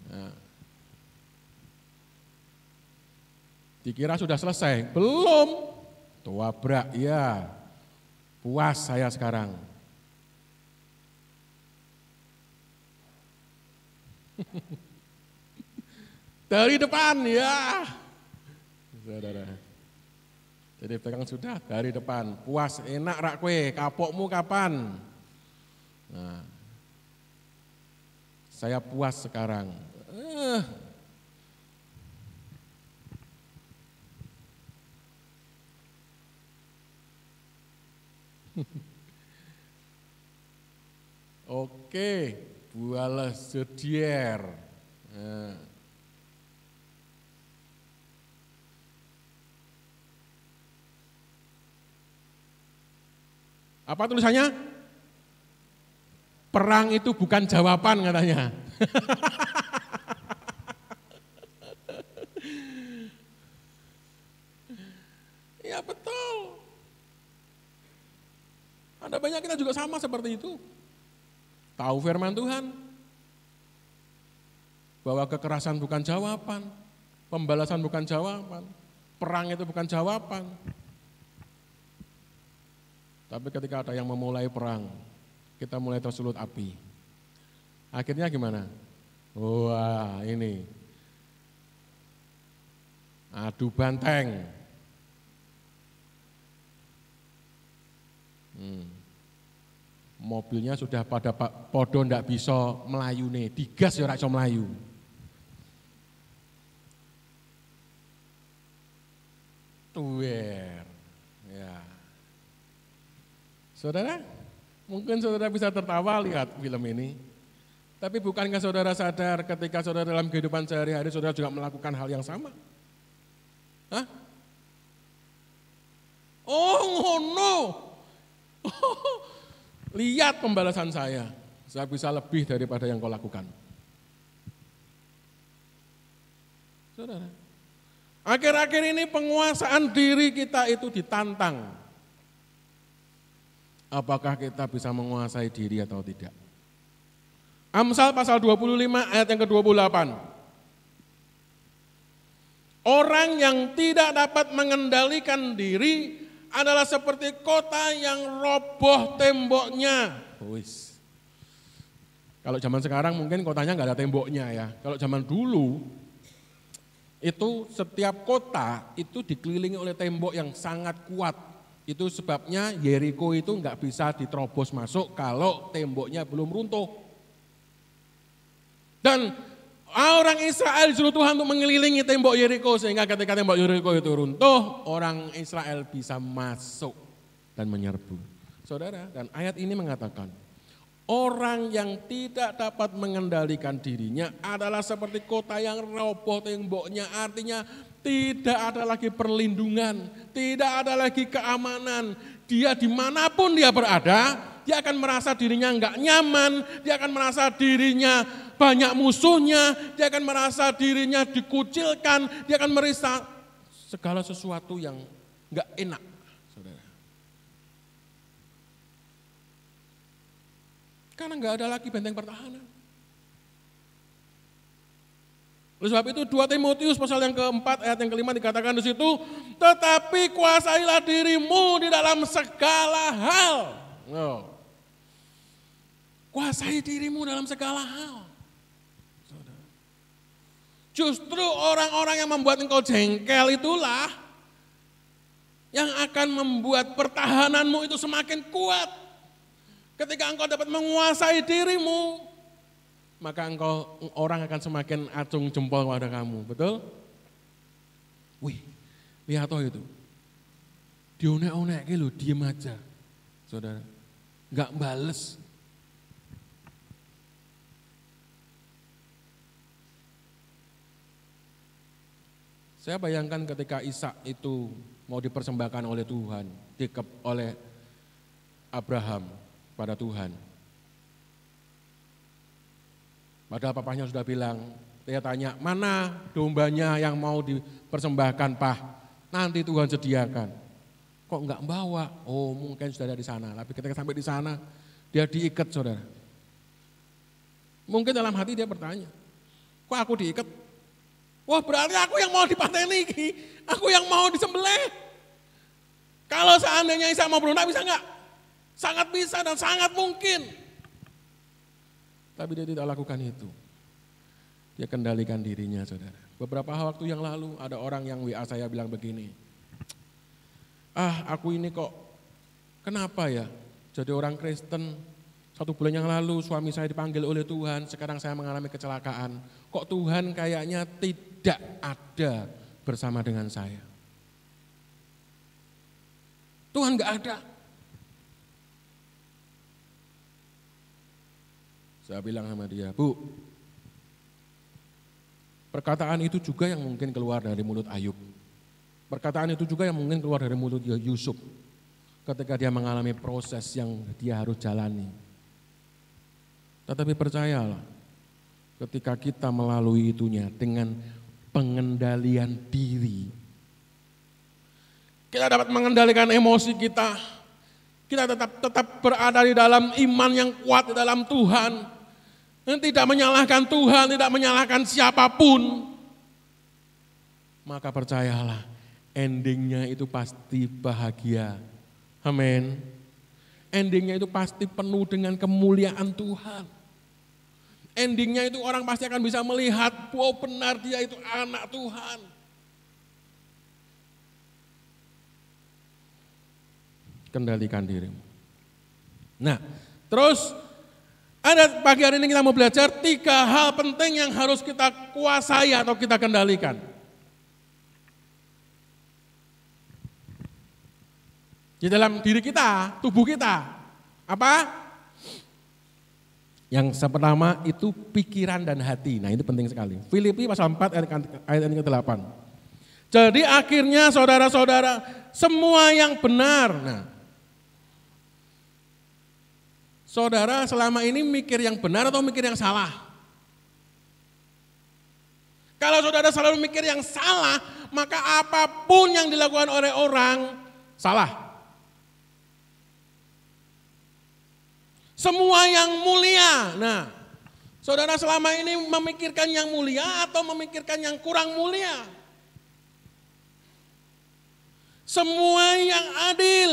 Nah. Dikira sudah selesai, belum. Tuabrak, ya. Puas saya sekarang. Dari depan, ya. Saudara. Jadi belakang sudah, dari depan. Puas, enak rak kue, kapokmu kapan? Nah. Saya puas sekarang. Oke, bualah sedier. Nah. Apa tulisannya? Perang itu bukan jawaban katanya. Ya betul. Ada banyak kita juga sama seperti itu. Tahu firman Tuhan. Bahwa kekerasan bukan jawaban. Pembalasan bukan jawaban. Perang itu bukan jawaban. Tapi ketika ada yang memulai perang, kita mulai tersulut api. Akhirnya gimana? Wah ini, adu banteng. Mobilnya sudah pada podo ndak bisa melayu nih, digas ya ora iso melayu. Tuwer, ya. Saudara, mungkin saudara bisa tertawa lihat film ini. Tapi bukankah saudara sadar ketika saudara dalam kehidupan sehari-hari saudara juga melakukan hal yang sama? Hah? Oh ngono. Lihat pembalasan saya bisa lebih daripada yang kau lakukan. Saudara, akhir-akhir ini penguasaan diri kita itu ditantang. Apakah kita bisa menguasai diri atau tidak? Amsal pasal 25 ayat yang ke-28. Orang yang tidak dapat mengendalikan diri adalah seperti kota yang roboh temboknya. Wis. Kalau zaman sekarang mungkin kotanya nggak ada temboknya ya. Kalau zaman dulu Itu setiap kota itu dikelilingi oleh tembok yang sangat kuat. Itu sebabnya Yeriko itu nggak bisa diterobos masuk kalau temboknya belum runtuh. Dan orang Israel disuruh Tuhan untuk mengelilingi tembok Yeriko sehingga ketika tembok Yeriko itu runtuh, orang Israel bisa masuk dan menyerbu. Saudara, dan ayat ini mengatakan, orang yang tidak dapat mengendalikan dirinya adalah seperti kota yang roboh temboknya, artinya tidak ada lagi perlindungan, tidak ada lagi keamanan. Dia dimanapun dia berada, dia akan merasa dirinya enggak nyaman, dia akan merasa dirinya banyak musuhnya, dia akan merasa dirinya dikucilkan, dia akan merasa segala sesuatu yang enggak enak. Saudara. Karena enggak ada lagi benteng pertahanan. Oleh sebab itu 2 Timotius pasal yang keempat ayat yang kelima dikatakan di situ, tetapi kuasailah dirimu di dalam segala hal. Kuasai dirimu dalam segala hal. Justru orang-orang yang membuat engkau jengkel itulah yang akan membuat pertahananmu itu semakin kuat. Ketika engkau dapat menguasai dirimu, maka orang akan semakin acung jempol pada kamu, betul? Wih, lihat toh itu. Dionek-onek lo, diem aja, saudara. Enggak bales. Saya bayangkan ketika Ishak itu mau dipersembahkan oleh Tuhan, oleh Abraham pada Tuhan. Padahal papahnya sudah bilang, dia tanya, mana dombanya yang mau dipersembahkan, Pak? Nanti Tuhan sediakan. Kok enggak bawa? Oh, mungkin sudah ada di sana. Tapi ketika sampai di sana, dia diikat, saudara. Mungkin dalam hati dia bertanya, kok aku diikat? Wah, berarti aku yang mau dipateni, aku yang mau disembelih. Kalau seandainya Ishak mau berontak, bisa enggak? Sangat bisa dan sangat mungkin. Tapi dia tidak lakukan itu. Dia kendalikan dirinya, saudara. Beberapa waktu yang lalu ada orang yang WA saya bilang begini, aku ini kok kenapa ya jadi orang Kristen, 1 bulan yang lalu suami saya dipanggil oleh Tuhan, sekarang saya mengalami kecelakaan. Kok Tuhan kayaknya tidak ada bersama dengan saya. Tuhan gak ada. Saya bilang sama dia, Bu, perkataan itu juga yang mungkin keluar dari mulut Ayub. Perkataan itu juga yang mungkin keluar dari mulut Yusuf ketika dia mengalami proses yang dia harus jalani. Tetapi percayalah, ketika kita melalui itunya dengan pengendalian diri, kita dapat mengendalikan emosi kita, kita tetap berada di dalam iman yang kuat di dalam Tuhan. Tidak menyalahkan Tuhan, tidak menyalahkan siapapun. Maka percayalah, endingnya itu pasti bahagia. Amin. Endingnya itu pasti penuh dengan kemuliaan Tuhan. Endingnya itu orang pasti akan bisa melihat, wow benar dia itu anak Tuhan. Kendalikan dirimu. Nah, terus ada pagi hari ini kita mau belajar 3 hal penting yang harus kita kuasai atau kita kendalikan. Di dalam diri kita, tubuh kita. Apa? Yang pertama itu pikiran dan hati. Nah, itu penting sekali. Filipi pasal 4 ayat yang ke-8. Jadi akhirnya saudara-saudara, semua yang benar. Nah, saudara selama ini mikir yang benar atau mikir yang salah? Kalau saudara selalu mikir yang salah, maka apapun yang dilakukan oleh orang salah. Semua yang mulia. Nah, saudara selama ini memikirkan yang mulia atau memikirkan yang kurang mulia? Semua yang adil.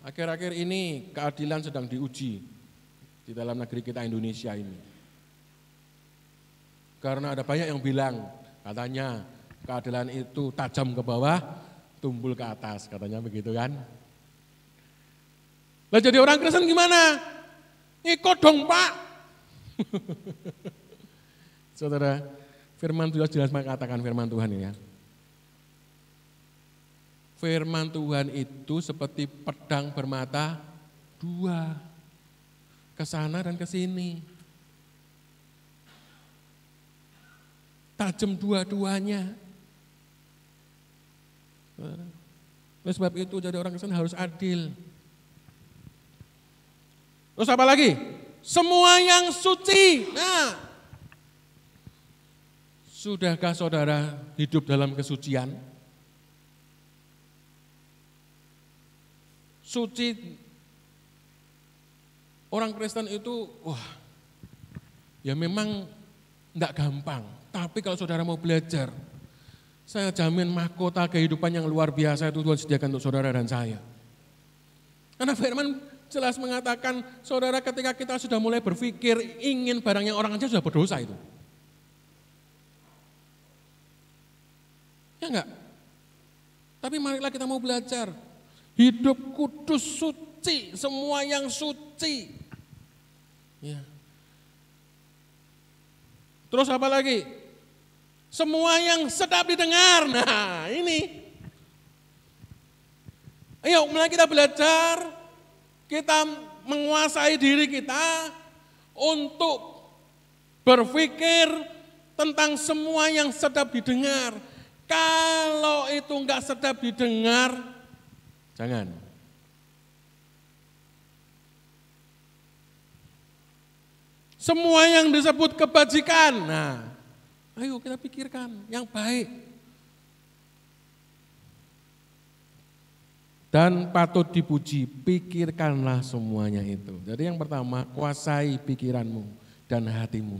Akhir-akhir ini keadilan sedang diuji di dalam negeri kita Indonesia ini. Karena ada banyak yang bilang, katanya keadilan itu tajam ke bawah, tumbul ke atas, katanya begitu kan. Lah jadi orang Kristen gimana? Ikut dong Pak. Saudara, firman Tuhan jelas mengatakan firman Tuhan ini ya. Firman Tuhan itu seperti pedang bermata dua, ke sana dan ke sini. Tajam dua-duanya. Oleh sebab itu jadi orang Kristen harus adil. Terus apa lagi? Semua yang suci. Nah, sudahkah saudara hidup dalam kesucian? Suci orang Kristen itu, wah, ya memang enggak gampang. Tapi kalau saudara mau belajar, saya jamin mahkota kehidupan yang luar biasa itu Tuhan sediakan untuk saudara dan saya. Karena firman jelas mengatakan, saudara ketika kita sudah mulai berpikir ingin barang yang orang aja sudah berdosa itu. Ya enggak? Tapi marilah kita mau belajar. Hidup kudus suci, semua yang suci. Ya. Terus apa lagi? Semua yang sedap didengar. Nah ini. Ayo mulai kita belajar, kita menguasai diri kita untuk berpikir tentang semua yang sedap didengar. Kalau itu enggak sedap didengar, jangan. Semua yang disebut kebajikan, nah ayo kita pikirkan yang baik. Dan patut dipuji, pikirkanlah semuanya itu. Jadi yang pertama, kuasai pikiranmu dan hatimu.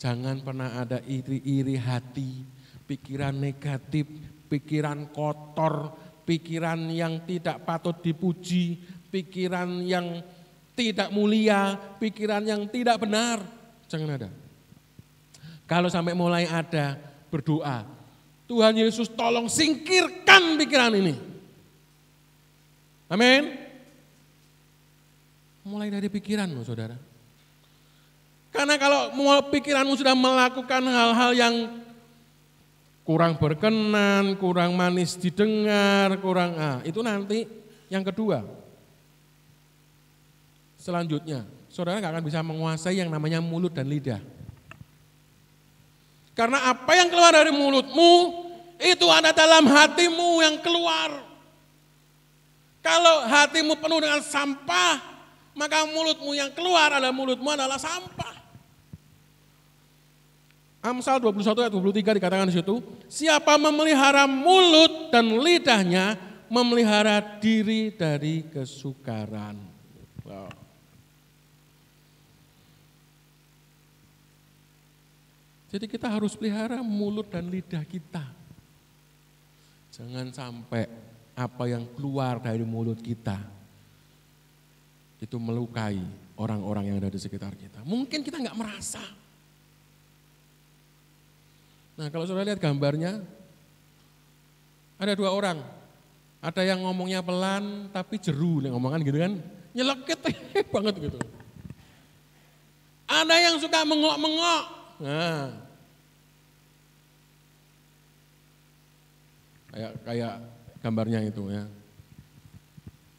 Jangan pernah ada iri-iri hati, pikiran negatif, pikiran kotor, pikiran yang tidak patut dipuji, pikiran yang tidak mulia, pikiran yang tidak benar. Jangan ada. Kalau sampai mulai ada, berdoa, Tuhan Yesus tolong singkirkan pikiran ini. Amin. Mulai dari pikiranmu saudara. Karena kalau pikiranmu sudah melakukan hal-hal yang kurang berkenan, kurang manis didengar, itu nanti yang kedua. Selanjutnya, saudara gak akan bisa menguasai yang namanya mulut dan lidah. Karena apa yang keluar dari mulutmu, itu ada dalam hatimu yang keluar. Kalau hatimu penuh dengan sampah, maka mulutmu yang keluar adalah sampah. Amsal 21 ayat 23 dikatakan di situ, siapa memelihara mulut dan lidahnya, memelihara diri dari kesukaran. Wow. Jadi kita harus pelihara mulut dan lidah kita. Jangan sampai apa yang keluar dari mulut kita itu melukai orang-orang yang ada di sekitar kita. Mungkin kita nggak merasa. Nah kalau saudara lihat gambarnya, ada dua orang. Ada yang ngomongnya pelan tapi jeru, ngomongan gitu kan, nyelekit banget gitu. Ada yang suka mengok-mengok. Nah, kayak gambarnya itu ya.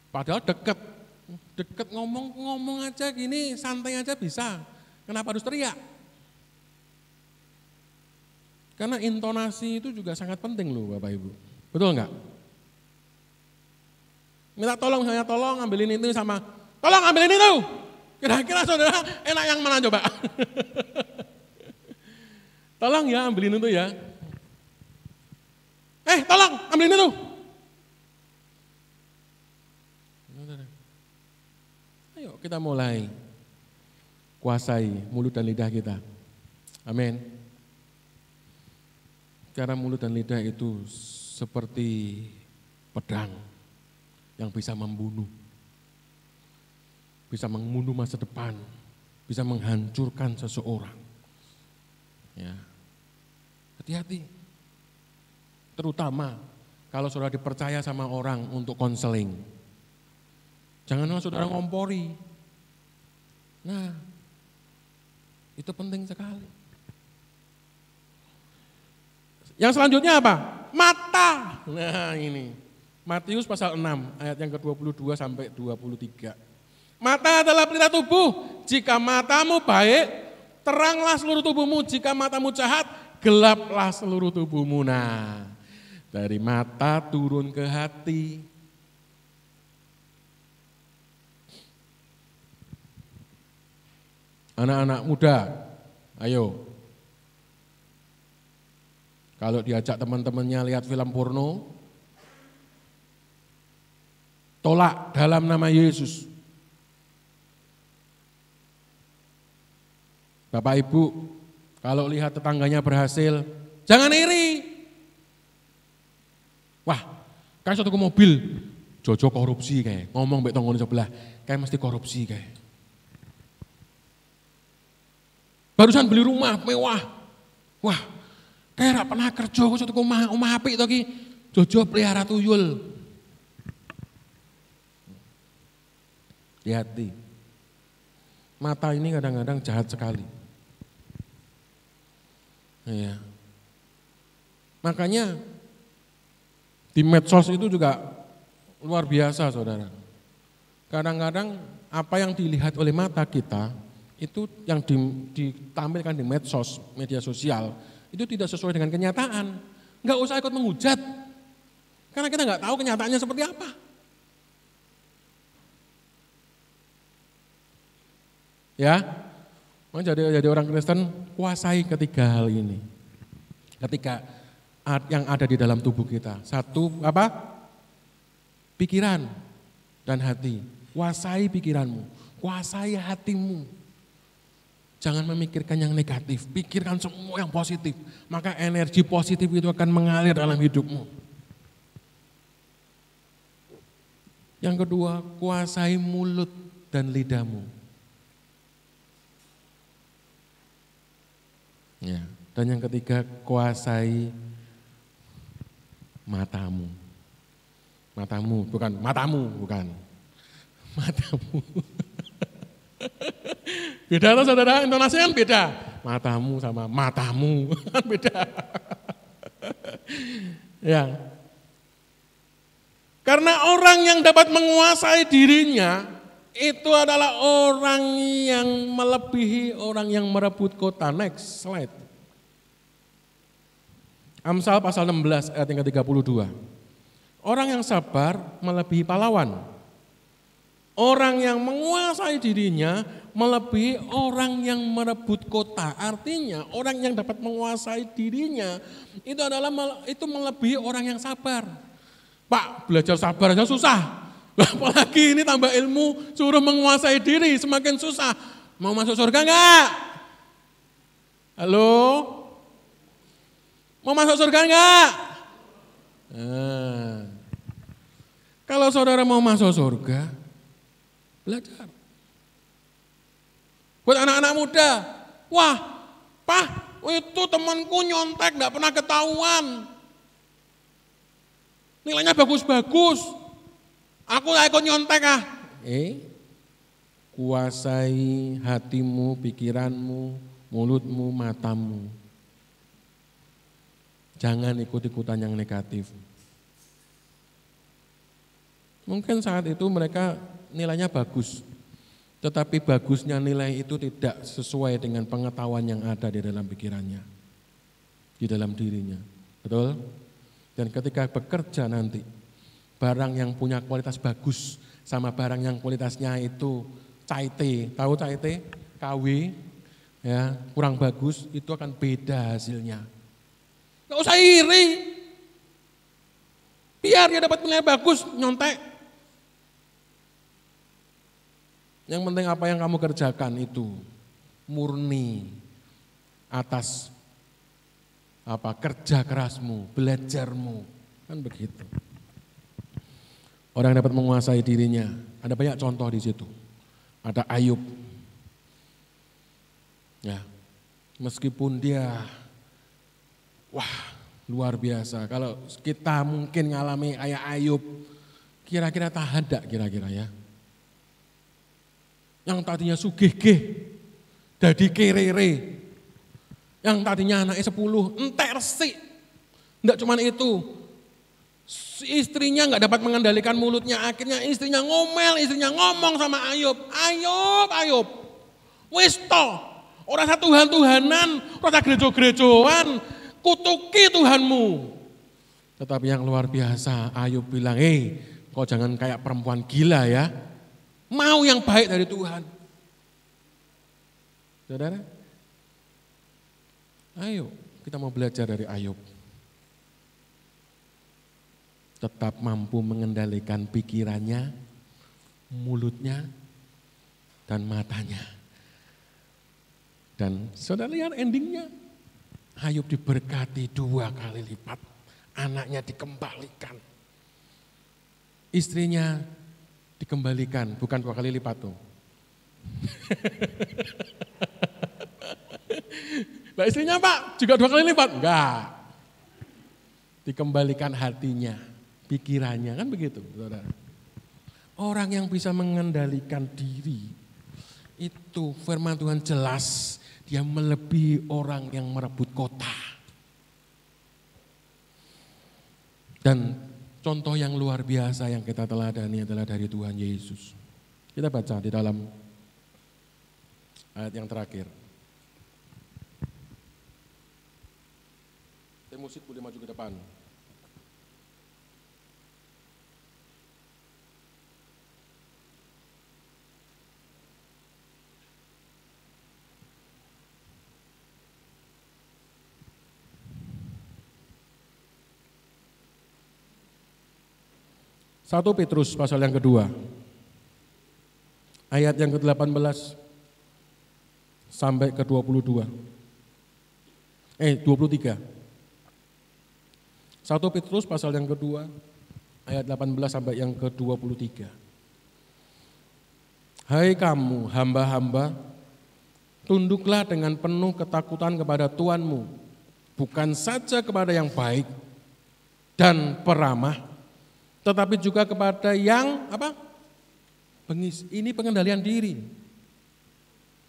Padahal deket ngomong aja gini, santai aja bisa. Kenapa harus teriak? Karena intonasi itu juga sangat penting loh Bapak Ibu. Betul enggak? Minta tolong, saya tolong ambilin itu sama, tolong ambilin itu. Kira-kira saudara enak yang mana coba? Tolong ya ambilin itu ya. Tolong ambilin itu. Ayo kita mulai kuasai mulut dan lidah kita. Amin. Cara mulut dan lidah itu seperti pedang yang bisa membunuh. Bisa membunuh masa depan, bisa menghancurkan seseorang. Ya. Hati-hati. Terutama kalau saudara dipercaya sama orang untuk konseling. Jangan saudara ngompori. Nah, itu penting sekali. Yang selanjutnya apa? Mata. Nah ini, Matius pasal 6 ayat yang ke-22 sampai 23. Mata adalah pelita tubuh. Jika matamu baik, teranglah seluruh tubuhmu. Jika matamu jahat, gelaplah seluruh tubuhmu. Nah, dari mata turun ke hati. Anak-anak muda, ayo. Kalau diajak teman-temannya lihat film porno, tolak dalam nama Yesus. Bapak Ibu, kalau lihat tetangganya berhasil, jangan iri. Wah, kayak satu mobil, Jojo korupsi kayak, ngomong mbek tonggone sebelah, kayak mesti korupsi kayak. Barusan beli rumah mewah, wah, kayak gak pernah kerja, kok satu omah apik to ki, Jojo pelihara tuyul. Hati-hati, mata ini kadang-kadang jahat sekali. Iya. Makanya di medsos itu juga luar biasa saudara. Kadang-kadang apa yang dilihat oleh mata kita itu yang ditampilkan di medsos, media sosial itu tidak sesuai dengan kenyataan. Enggak usah ikut menghujat. Karena kita enggak tahu kenyataannya seperti apa. Ya. Jadi orang Kristen kuasai ketiga hal ini. Ketika yang ada di dalam tubuh kita. Satu apa? Pikiran dan hati. Kuasai pikiranmu, kuasai hatimu. Jangan memikirkan yang negatif, pikirkan semua yang positif. Maka energi positif itu akan mengalir dalam hidupmu. Yang kedua, kuasai mulut dan lidahmu. Ya, dan yang ketiga, kuasai matamu. Matamu, bukan matamu, bukan. Matamu. Beda tuh saudara, intonasinya kan beda. Matamu sama matamu, kan beda. Ya. Karena orang yang dapat menguasai dirinya, itu adalah orang yang melebihi orang yang merebut kota. Next slide. Amsal pasal 16 ayat yang ke-32. Orang yang sabar melebihi pahlawan. Orang yang menguasai dirinya melebihi orang yang merebut kota. Artinya orang yang dapat menguasai dirinya itu adalah itu melebihi orang yang sabar. Pak, belajar sabar aja susah. Apalagi ini tambah ilmu, suruh menguasai diri semakin susah. Mau masuk surga enggak? Halo? Mau masuk surga enggak? Nah, kalau saudara mau masuk surga, belajar. Buat anak-anak muda, wah, Pak, itu temanku nyontek enggak pernah ketahuan. Nilainya bagus-bagus. Aku gak ikut nyontek ah. Kuasai hatimu, pikiranmu, mulutmu, matamu. Jangan ikut-ikutan yang negatif. Mungkin saat itu mereka nilainya bagus. Tetapi bagusnya nilai itu tidak sesuai dengan pengetahuan yang ada di dalam pikirannya. Di dalam dirinya. Betul? Dan ketika bekerja nanti, barang yang punya kualitas bagus sama barang yang kualitasnya itu caite, tahu caite, KW, ya kurang bagus, itu akan beda hasilnya. Gak usah iri, biar dia dapat nilai bagus, nyontek. Yang penting apa yang kamu kerjakan itu murni atas apa kerja kerasmu, belajarmu, kan begitu. Orang yang dapat menguasai dirinya, ada banyak contoh di situ. Ada Ayub. Ya. Meskipun dia, wah luar biasa. Kalau kita mungkin ngalami kayak Ayub, kira-kira tahan enggak kira-kira ya? Yang tadinya sugih-gih, jadi kerere. Yang tadinya anaknya 10, entek resik. Enggak cuman itu, istrinya enggak dapat mengendalikan mulutnya. Akhirnya istrinya ngomel, istrinya ngomong sama Ayub. Ayub, wis toh, ora sah Tuhan-Tuhanan, ora sah gereja-gerejoan, kutuki Tuhanmu. Tetapi yang luar biasa, Ayub bilang, kau jangan kayak perempuan gila ya. Mau yang baik dari Tuhan. Saudara, ayo kita mau belajar dari Ayub. Tetap mampu mengendalikan pikirannya, mulutnya, dan matanya. Dan saudara lihat endingnya, Ayub diberkati 2 kali lipat. Anaknya dikembalikan. Istrinya dikembalikan, bukan 2 kali lipat tuh. Nah istrinya Pak juga 2 kali lipat? Enggak. Dikembalikan hatinya, pikirannya, kan begitu saudara. Orang yang bisa mengendalikan diri, itu firman Tuhan jelas, dia melebihi orang yang merebut kota. Dan contoh yang luar biasa yang kita teladani adalah dari Tuhan Yesus. Kita baca di dalam ayat yang terakhir. Musik boleh maju ke depan. Satu Petrus pasal yang kedua, ayat yang ke-18 sampai ke-23. 23. 1 Petrus pasal yang kedua, ayat 18 sampai yang ke-23. Hai kamu hamba-hamba, tunduklah dengan penuh ketakutan kepada Tuhanmu, bukan saja kepada yang baik dan peramah, tetapi juga kepada yang bengis. Ini pengendalian diri.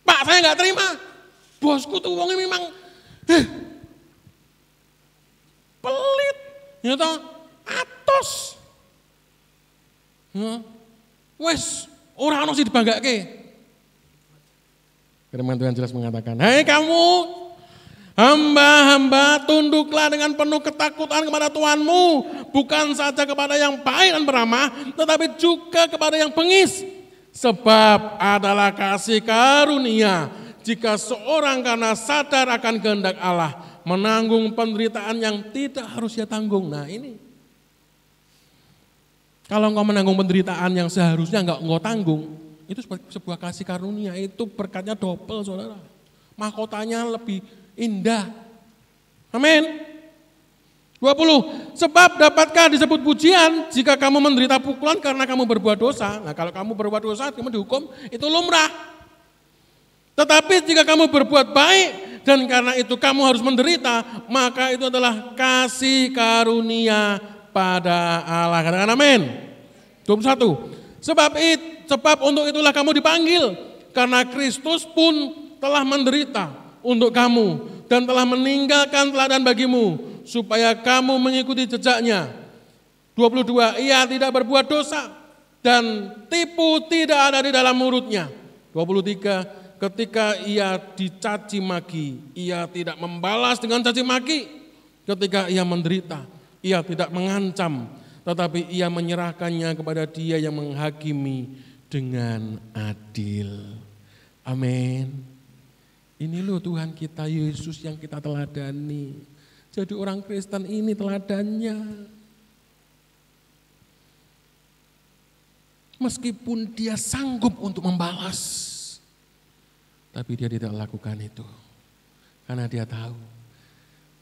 Pak, saya nggak terima. Bosku tuh wongnya memang pelit, ya toh, atos. Wes, orang ono sih dibanggake. Firman Tuhan jelas mengatakan, hai kamu hamba-hamba, tunduklah dengan penuh ketakutan kepada Tuhanmu, bukan saja kepada yang baik dan beramah, tetapi juga kepada yang bengis. Sebab adalah kasih karunia jika seorang karena sadar akan kehendak Allah menanggung penderitaan yang tidak harus dia tanggung. Nah ini, kalau engkau menanggung penderitaan yang seharusnya engkau tanggung, itu sebuah kasih karunia, itu berkatnya double saudara. Mahkotanya lebih indah. Amin. 20. Sebab dapatkah disebut pujian jika kamu menderita pukulan karena kamu berbuat dosa? Nah kalau kamu berbuat dosa, kamu dihukum, itu lumrah. Tetapi jika kamu berbuat baik dan karena itu kamu harus menderita, maka itu adalah kasih karunia pada Allah. Katakan amin. 21. Sebab untuk itulah kamu dipanggil, karena Kristus pun telah menderita untuk kamu dan telah meninggalkan teladan bagimu, supaya kamu mengikuti jejaknya. 22. Ia tidak berbuat dosa dan tipu tidak ada di dalam mulutnya. 23. Ketika ia dicaci maki, ia tidak membalas dengan caci maki. Ketika ia menderita, ia tidak mengancam, tetapi ia menyerahkannya kepada Dia yang menghakimi dengan adil. Amin. Ini loh Tuhan kita Yesus yang kita teladani. Jadi orang Kristen ini teladannya. Meskipun dia sanggup untuk membalas, tapi dia tidak lakukan itu. Karena dia tahu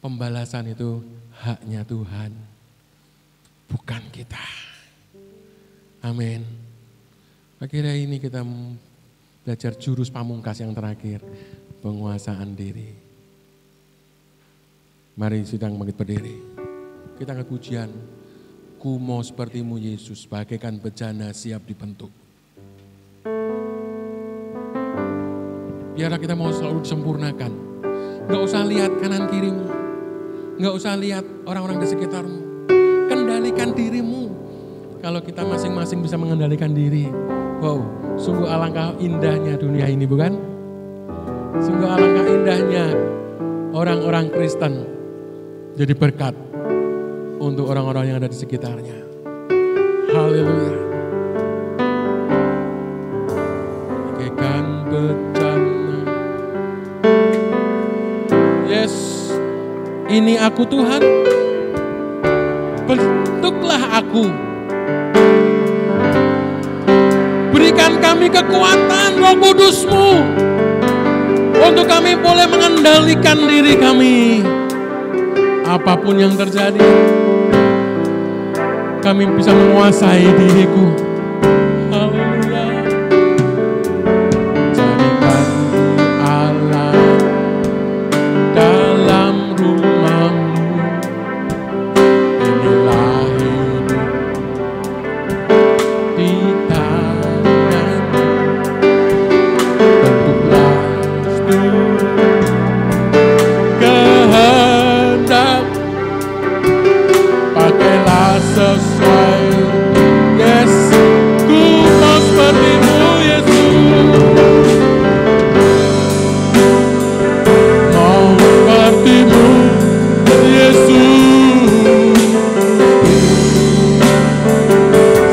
pembalasan itu haknya Tuhan, bukan kita. Amin. Akhirnya ini kita belajar jurus pamungkas yang terakhir, penguasaan diri. Mari sidang bangkit berdiri. Kita angkat pujian. Ku mau sepertimu Yesus, bagaikan bejana siap dibentuk. Biarlah kita mau selalu disempurnakan. Gak usah lihat kanan kirimu. Gak usah lihat orang-orang di sekitarmu. Kendalikan dirimu. Kalau kita masing-masing bisa mengendalikan diri. Wow, sungguh alangkah indahnya dunia ini, bukan? Sungguh alangkah indahnya orang-orang Kristen jadi berkat untuk orang-orang yang ada di sekitarnya. Haleluya. Bagaikan bejana. Yes, ini aku Tuhan. Bentuklah aku. Berikan kami kekuatan Roh Kudus-Mu untuk kami boleh mengendalikan diri kami. Apapun yang terjadi, kami bisa menguasai diriku. Haleluya. Jadikan Allah dalam rumah-Mu. Inilah hidup di tangan-Mu. Bentuklah kehendak, pakailah sesuai. Yes, ku mau seperti-Mu Yesus. Mau seperti-Mu Yesus.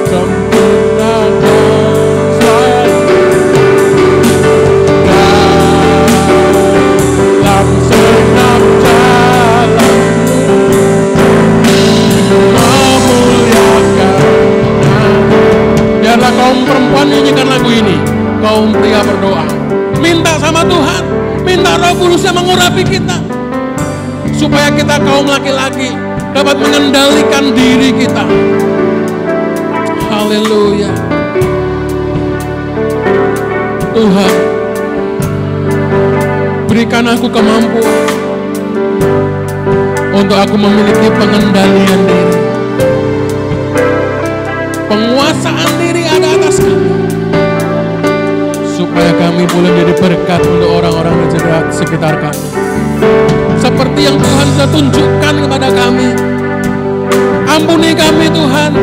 Sempurnakan dalam senap jalan-Mu. Biarlah kaum perempuan nyanyikan lagu ini. Kaum pria berdoa. Minta sama Tuhan. Minta Roh Kudus yang mengurapi kita. Supaya kita kaum laki-laki dapat mengendalikan diri kita. Haleluya. Tuhan, berikan aku kemampuan untuk aku memiliki pengendalian diri. Penguasaan diri ada atas kami. Supaya kami boleh menjadi berkat untuk orang-orang di sekitar kami. Seperti yang Tuhan sudah tunjukkan kepada kami. Ampuni kami Tuhan,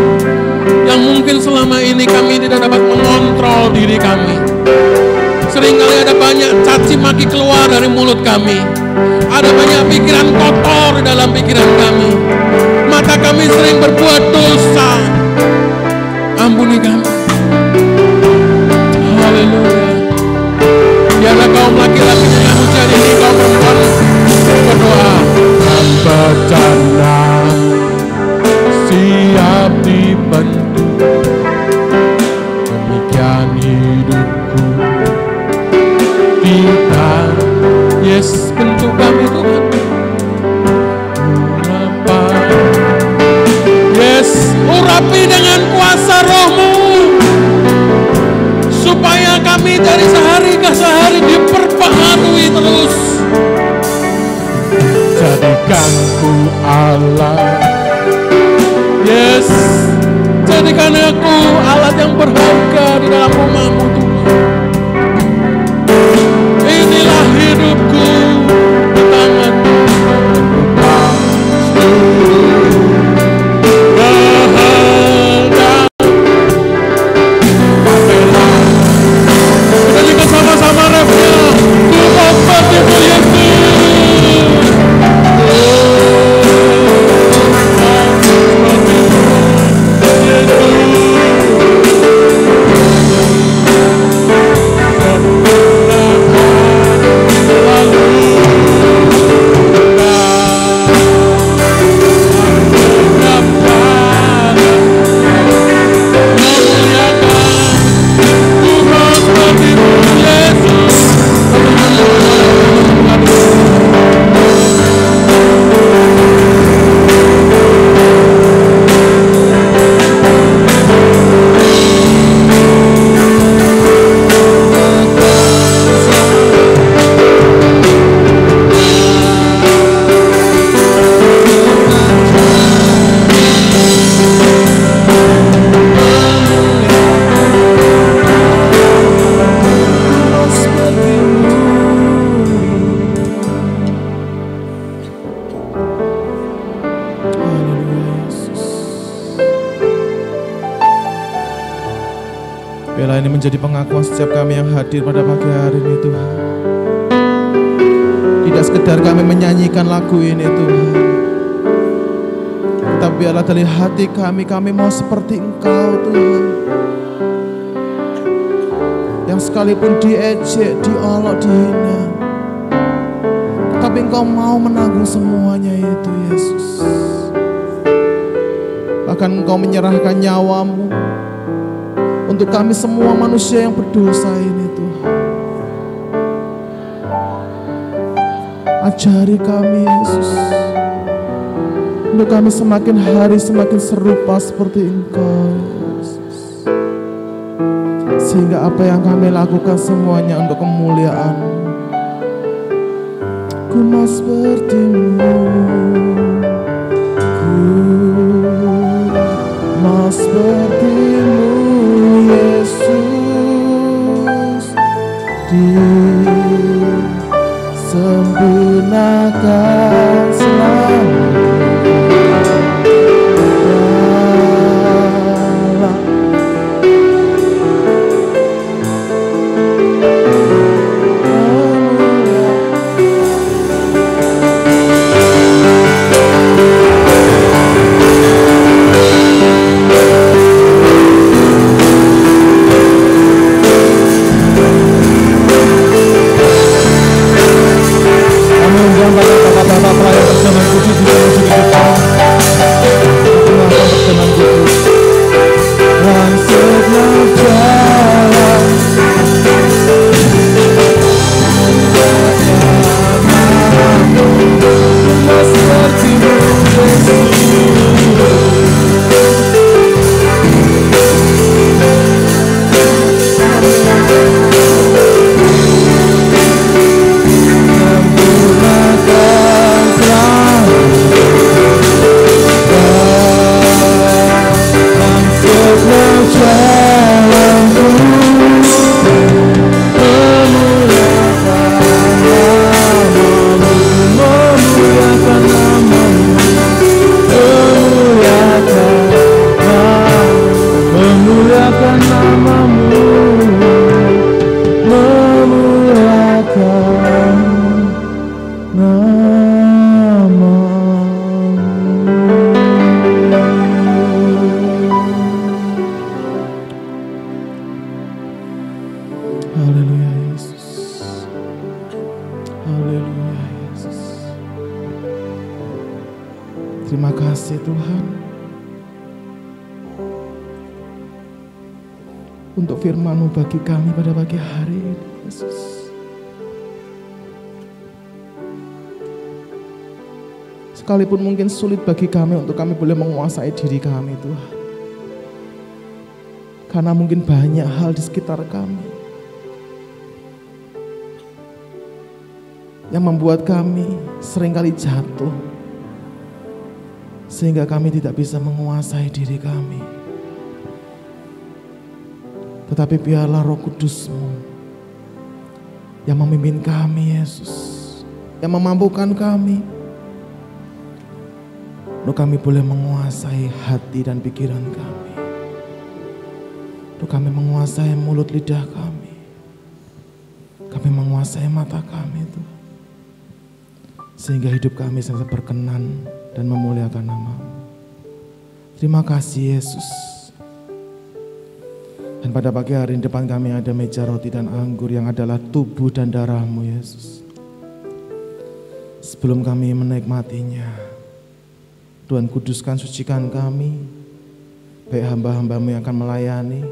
yang mungkin selama ini kami tidak dapat mengontrol diri kami. Seringkali ada banyak caci maki keluar dari mulut kami. Ada banyak pikiran kotor di dalam pikiran kami. Mata kami sering berbuat dosa. Ampuni kami. Haleluya. Biarlah kaum laki-laki yang ujian ini, kaum perempuan berdoa. Bejana siap dibentuk, demikian hidupku. Kita, yes, bentuk kami Tuhan. Yes, urapi dengan kuasa Roh-Mu, supaya kami dari sehari ke sehari diperbaharui terus. Jadikan ku Allah, yes, jadikan aku alat yang berharga di dalam rumah-Mu Tuhan. Inilah hidupku di tangan-Mu. Sama-sama refnya, ku mau seperti-Mu Yesus. Biarlah ini menjadi pengakuan setiap kami yang hadir pada pagi hari ini Tuhan. Tidak sekedar kami menyanyikan lagu ini Tuhan, tapi biarlah dari hati kami mau seperti Engkau Tuhan. Yang sekalipun diejek, diolok, dihina, tapi Engkau mau menanggung semuanya itu Yesus. Bahkan Engkau menyerahkan nyawamu untuk kami semua manusia yang berdosa ini Tuhan. Ajari kami Yesus, untuk kami semakin hari semakin serupa seperti Engkau Yesus. Sehingga apa yang kami lakukan semuanya untuk kemuliaan-Mu. Ku mau seperti-Mu, ku mau seperti-Mu Yesus, disempurnakan selalu. Terima kasih Tuhan untuk firman-Mu bagi kami pada pagi hari ini Yesus. Sekalipun mungkin sulit bagi kami untuk kami boleh menguasai diri kami Tuhan, karena mungkin banyak hal di sekitar kami yang membuat kami seringkali jatuh, sehingga kami tidak bisa menguasai diri kami. Tetapi biarlah Roh Kudus-Mu yang memimpin kami Yesus, yang memampukan kami untuk kami boleh menguasai hati dan pikiran kami, untuk kami menguasai mulut lidah kami menguasai mata kami Tuhan, sehingga hidup kami sangat berkenan dan memuliakan nama-Mu. Terima kasih Yesus. Dan pada pagi hari di depan kami ada meja roti dan anggur yang adalah tubuh dan darah-Mu Yesus. Sebelum kami menikmatinya, Tuhan kuduskan, sucikan kami, baik hamba-hamba-Mu yang akan melayani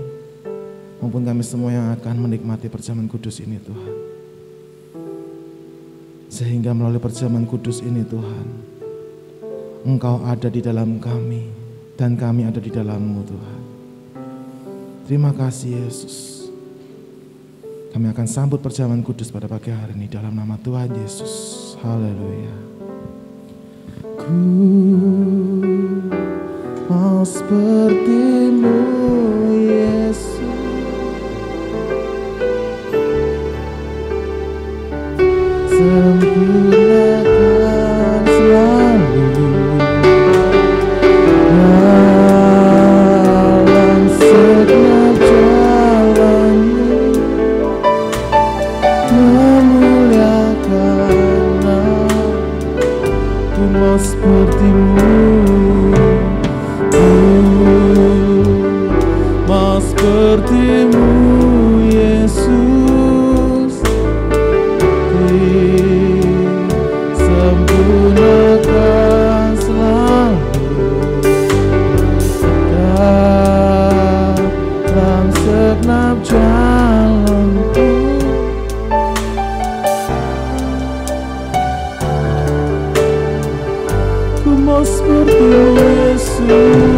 maupun kami semua yang akan menikmati perjamuan kudus ini Tuhan. Sehingga melalui perjamuan kudus ini Tuhan, Engkau ada di dalam kami dan kami ada di dalam-Mu Tuhan. Terima kasih Yesus. Kami akan sambut perjamuan kudus pada pagi hari ini dalam nama Tuhan Yesus. Haleluya. Ku mau seperti-Mu Yesus, sempurnakan selalu dalam segenap jalan. sepertimu, mau sepertimu Yesus, disempurnakan selalu dalam segenap jalanku. Ku mau sepertimu Yesus.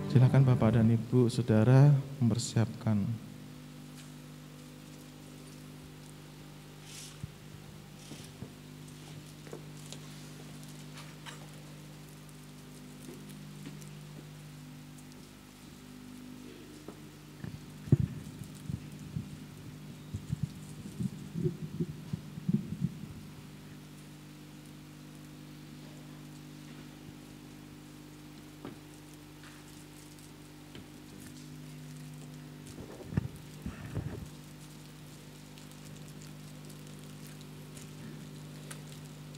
Silakan Bapak dan Ibu, Saudara mempersiapkan.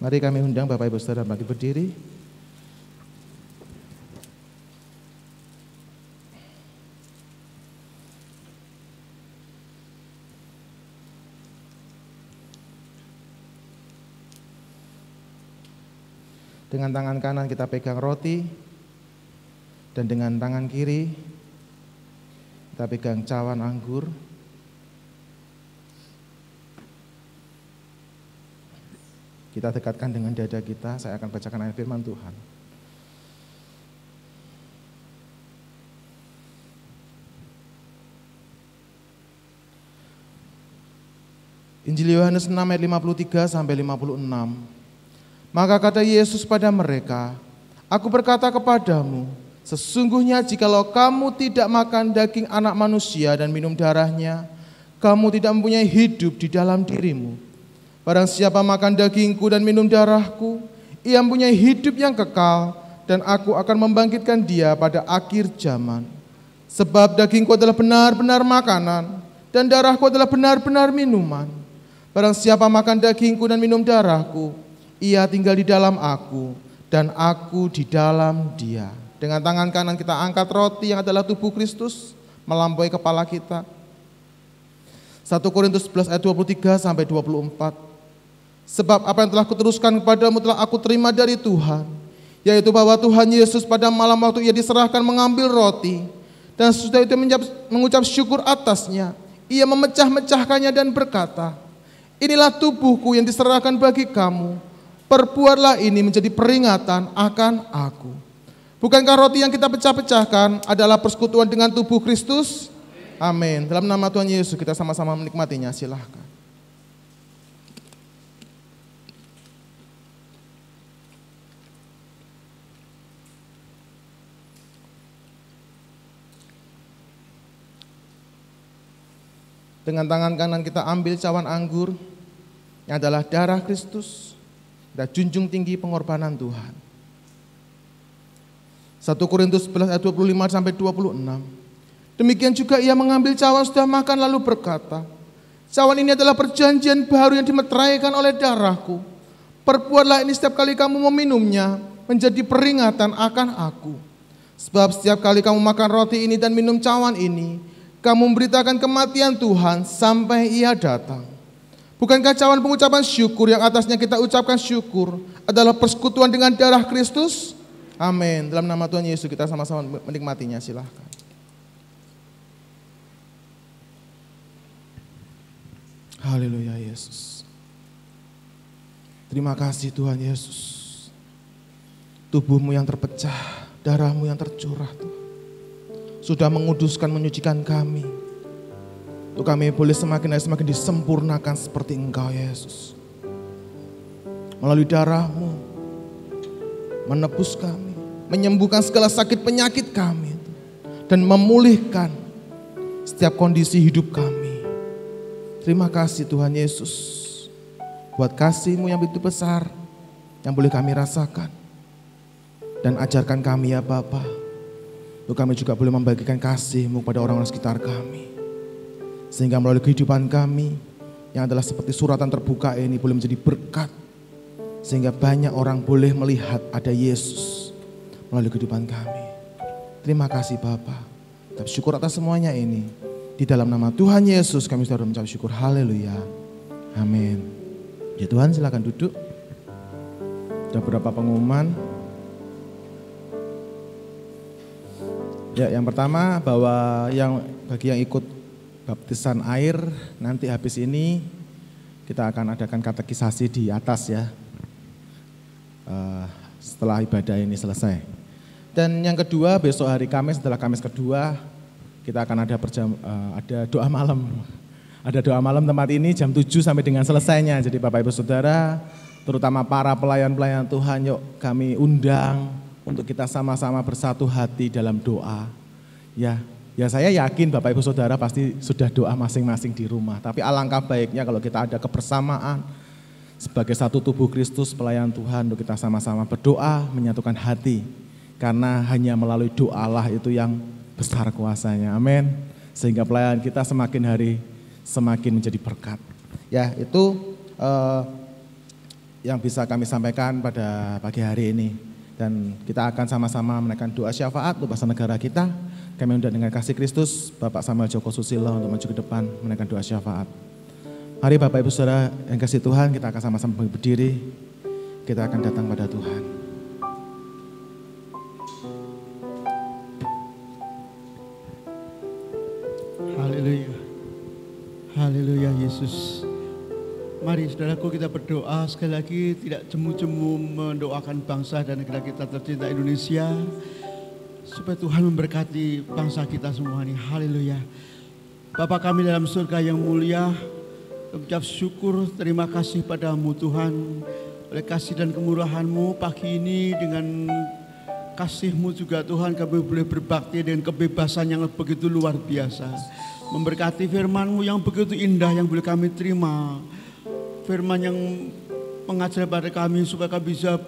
Mari kami undang Bapak Ibu Saudara bangkit berdiri. Dengan tangan kanan kita pegang roti, dan dengan tangan kiri kita pegang cawan anggur. Kita dekatkan dengan dada kita, saya akan bacakan ayat firman Tuhan. Injil Yohanes 6 ayat 53 sampai 56. Maka kata Yesus pada mereka, Aku berkata kepadamu, sesungguhnya jikalau kamu tidak makan daging anak manusia dan minum darahnya, kamu tidak mempunyai hidup di dalam dirimu. Barang siapa makan dagingku dan minum darahku, ia mempunyai hidup yang kekal, dan aku akan membangkitkan dia pada akhir zaman. Sebab dagingku adalah benar-benar makanan, dan darahku adalah benar-benar minuman. Barang siapa makan dagingku dan minum darahku, ia tinggal di dalam aku, dan aku di dalam dia. Dengan tangan kanan kita angkat roti yang adalah tubuh Kristus, melampaui kepala kita. 1 Korintus 11 ayat 23 sampai 24. Sebab apa yang telah kuteruskan kepadamu telah aku terima dari Tuhan, yaitu bahwa Tuhan Yesus pada malam waktu ia diserahkan mengambil roti, dan sesudah itu mengucap syukur atasnya, ia memecah-mecahkannya dan berkata, Inilah tubuhku yang diserahkan bagi kamu, perbuatlah ini menjadi peringatan akan aku. Bukankah roti yang kita pecah-pecahkan adalah persekutuan dengan tubuh Kristus? Amin. Dalam nama Tuhan Yesus kita sama-sama menikmatinya, silahkan. Dengan tangan kanan kita ambil cawan anggur yang adalah darah Kristus. Kita junjung tinggi pengorbanan Tuhan. 1 Korintus 11 ayat 25 sampai 26. Demikian juga ia mengambil cawan sudah makan lalu berkata, cawan ini adalah perjanjian baru yang dimeteraikan oleh darahku. Perbuatlah ini setiap kali kamu meminumnya menjadi peringatan akan aku. Sebab setiap kali kamu makan roti ini dan minum cawan ini, kamu memberitakan kematian Tuhan sampai Ia datang. Bukankah cawan pengucapan syukur yang atasnya kita ucapkan syukur adalah persekutuan dengan darah Kristus? Amin. Dalam nama Tuhan Yesus kita sama-sama menikmatinya, silahkan. Haleluya Yesus. Terima kasih Tuhan Yesus. Tubuhmu yang terpecah, darahmu yang tercurah Tuhan, sudah menguduskan, menyucikan kami. Untuk kami boleh semakin hari semakin disempurnakan seperti Engkau Yesus. Melalui darahmu menebus kami, menyembuhkan segala sakit penyakit kami, dan memulihkan setiap kondisi hidup kami. Terima kasih Tuhan Yesus buat kasih-Mu yang begitu besar yang boleh kami rasakan. Dan ajarkan kami ya Bapa, untuk kami juga boleh membagikan kasih-Mu kepada orang-orang sekitar kami. Sehingga melalui kehidupan kami yang adalah seperti suratan terbuka ini boleh menjadi berkat. Sehingga banyak orang boleh melihat ada Yesus melalui kehidupan kami. Terima kasih Bapa. Tapi syukur atas semuanya ini. Di dalam nama Tuhan Yesus kami sudah mengucap syukur. Haleluya. Amin. Ya Tuhan, silakan duduk. Ada beberapa pengumuman. Ya, yang pertama bahwa bagi yang ikut baptisan air nanti habis ini kita akan adakan katekisasi di atas ya. Setelah ibadah ini selesai. Dan yang kedua besok hari Kamis, setelah Kamis kedua kita akan ada doa malam. Ada doa malam tempat ini jam 7 sampai dengan selesainya. Jadi Bapak Ibu Saudara, terutama para pelayan-pelayan Tuhan, yuk kami undang untuk kita sama-sama bersatu hati dalam doa. Ya saya yakin Bapak Ibu Saudara pasti sudah doa masing-masing di rumah. Tapi alangkah baiknya kalau kita ada kebersamaan sebagai satu tubuh Kristus, pelayan Tuhan, untuk kita sama-sama berdoa, menyatukan hati. Karena hanya melalui doalah itu yang besar kuasanya. Amin. Sehingga pelayan kita semakin hari semakin menjadi berkat. Ya, itu yang bisa kami sampaikan pada pagi hari ini. Dan kita akan sama-sama menaikkan doa syafaat untuk bangsa negara kita. Kami undang dengan kasih Kristus, Bapak Samuel Joko Susilo untuk maju ke depan menaikkan doa syafaat. Mari Bapak Ibu Saudara yang kasih Tuhan, kita akan sama-sama berdiri. Kita akan datang pada Tuhan. Haleluya. Haleluya Yesus. Mari saudaraku kita berdoa sekali lagi, tidak jemu-jemu mendoakan bangsa dan negara kita tercinta Indonesia. Supaya Tuhan memberkati bangsa kita semua ini. Haleluya. Bapa kami dalam surga yang mulia, ucap syukur, terima kasih padamu Tuhan. Oleh kasih dan kemurahan-Mu pagi ini dengan kasih-Mu juga Tuhan kami boleh berbakti dengan kebebasan yang begitu luar biasa. Memberkati firman-Mu yang begitu indah yang boleh kami terima. Firman yang mengajar pada kami supaya kami bisa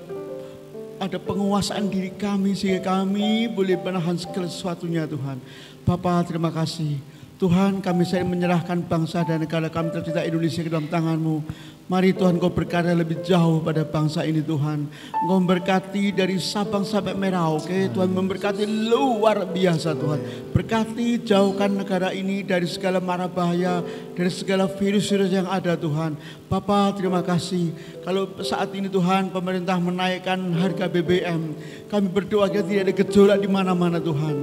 ada penguasaan diri kami sehingga kami boleh menahan segala sesuatunya Tuhan. Bapa terima kasih. Tuhan kami saya menyerahkan bangsa dan negara kami tercinta Indonesia ke dalam tangan-Mu. Mari Tuhan Kau berkarya lebih jauh pada bangsa ini Tuhan. Kau memberkati dari Sabang sampai Merauke. Tuhan memberkati luar biasa Tuhan. Berkati jauhkan negara ini dari segala mara bahaya, dari segala virus-virus yang ada Tuhan. Bapa terima kasih. Kalau saat ini Tuhan pemerintah menaikkan harga BBM. Kami berdoa agar tidak ada gejolak di mana-mana Tuhan.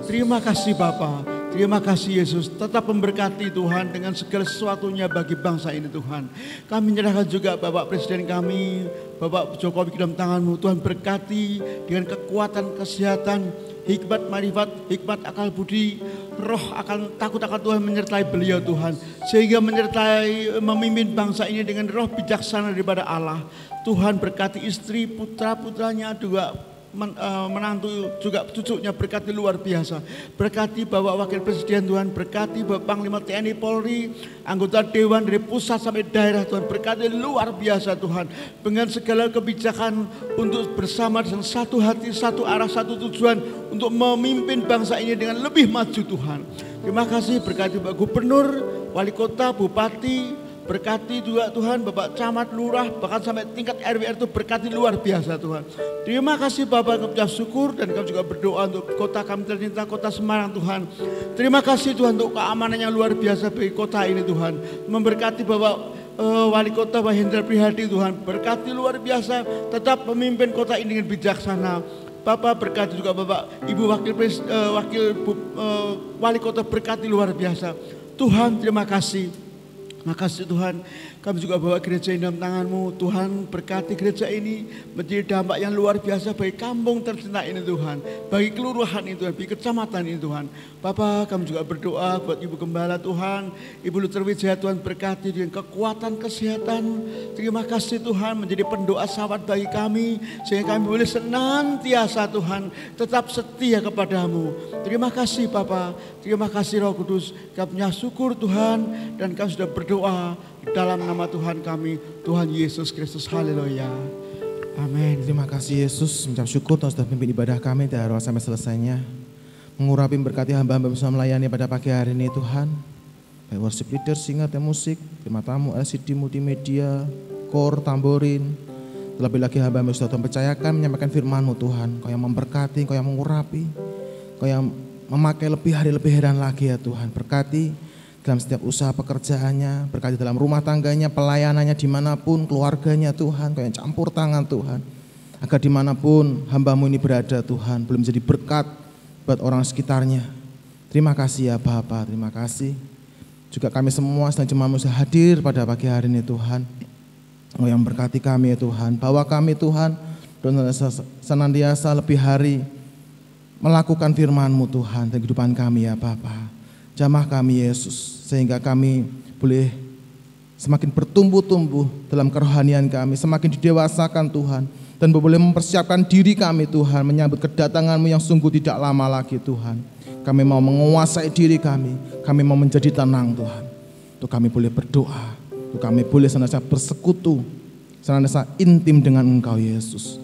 Terima kasih Bapa. Terima kasih Yesus, tetap memberkati Tuhan dengan segala sesuatunya bagi bangsa ini Tuhan. Kami menyerahkan juga Bapak Presiden kami, Bapak Jokowi ke dalam tangan-Mu. Tuhan berkati dengan kekuatan, kesehatan, hikmat, marifat, hikmat, akal budi, roh akan takut akan Tuhan menyertai beliau Tuhan. Sehingga menyertai, memimpin bangsa ini dengan roh bijaksana daripada Allah. Tuhan berkati istri, putra-putranya juga, menantu juga cucunya, berkati luar biasa. Berkati Bapak Wakil Presiden Tuhan, berkati Bapak Panglima TNI Polri, anggota Dewan dari pusat sampai daerah Tuhan, berkati luar biasa Tuhan. Dengan segala kebijakan untuk bersama dengan satu hati, satu arah, satu tujuan untuk memimpin bangsa ini dengan lebih maju Tuhan. Terima kasih, berkati Bapak Gubernur, Wali Kota, Bupati, Berkati juga Tuhan Bapak Camat, Lurah, bahkan sampai tingkat RW itu berkati luar biasa Tuhan. Terima kasih Bapak, kami ucap syukur dan kami juga berdoa untuk kota kami tercinta, kota Semarang Tuhan. Terima kasih Tuhan untuk keamanan yang luar biasa bagi kota ini Tuhan. Memberkati Bapak Wali Kota Pak Hendra Prihadi Tuhan, berkati luar biasa, tetap memimpin kota ini dengan bijaksana. Bapak berkati juga Bapak Ibu Wali Kota, berkati luar biasa. Tuhan terima kasih. Makasih Tuhan, kami juga bawa gereja ini dalam tangan-Mu. Tuhan berkati gereja ini menjadi dampak yang luar biasa bagi kampung tercinta ini Tuhan, bagi kelurahan ini Tuhan, bagi kecamatan ini Tuhan. Bapak, kami juga berdoa buat Ibu Gembala Tuhan, Ibu Luther Wijaya Tuhan, berkati dengan kekuatan kesehatan. Terima kasih Tuhan, menjadi pendoa sahabat bagi kami, sehingga kami boleh senantiasa Tuhan tetap setia kepadamu. Terima kasih Bapak, terima kasih Roh Kudus. Kami punya syukur Tuhan, dan kami sudah berdoa dalam nama Tuhan kami, Tuhan Yesus Kristus. Haleluya. Amin. Terima kasih Yesus, mengucap syukur Tuhan sudah pimpin ibadah kami dari awal sampai selesainya. Mengurapi berkati hamba-hamba bisa melayani pada pagi hari ini Tuhan. Baik worship leader, singer, dan musik, terima tamu, LCD, multimedia, kor, tamborin. Terlebih lagi hamba-hamba sudah Tuhan percayakan menyampaikan firman-Mu Tuhan. Kau yang memberkati, Kau yang mengurapi, Kau yang memakai lebih hari lebih heran lagi ya Tuhan. Berkati dalam setiap usaha pekerjaannya, berkati dalam rumah tangganya, pelayanannya dimanapun, keluarganya Tuhan, Kau yang campur tangan Tuhan. Agar dimanapun hamba-Mu ini berada Tuhan, belum menjadi berkat buat orang sekitarnya. Terima kasih ya Bapa, terima kasih. Juga kami semua sedang jemaat-Mu hadir pada pagi hari ini Tuhan. Kau yang berkati kami ya Tuhan, bawa kami Tuhan, dan senantiasa lebih hari melakukan firman-Mu Tuhan dan kehidupan kami ya Bapa. Jamah kami Yesus, sehingga kami boleh semakin bertumbuh-tumbuh dalam kerohanian kami, semakin didewasakan Tuhan, dan boleh mempersiapkan diri kami Tuhan, menyambut kedatangan-Mu yang sungguh tidak lama lagi Tuhan. Kami mau menguasai diri kami mau menjadi tenang Tuhan. Untuk kami boleh berdoa, untuk kami boleh senantiasa bersekutu, senantiasa intim dengan Engkau Yesus.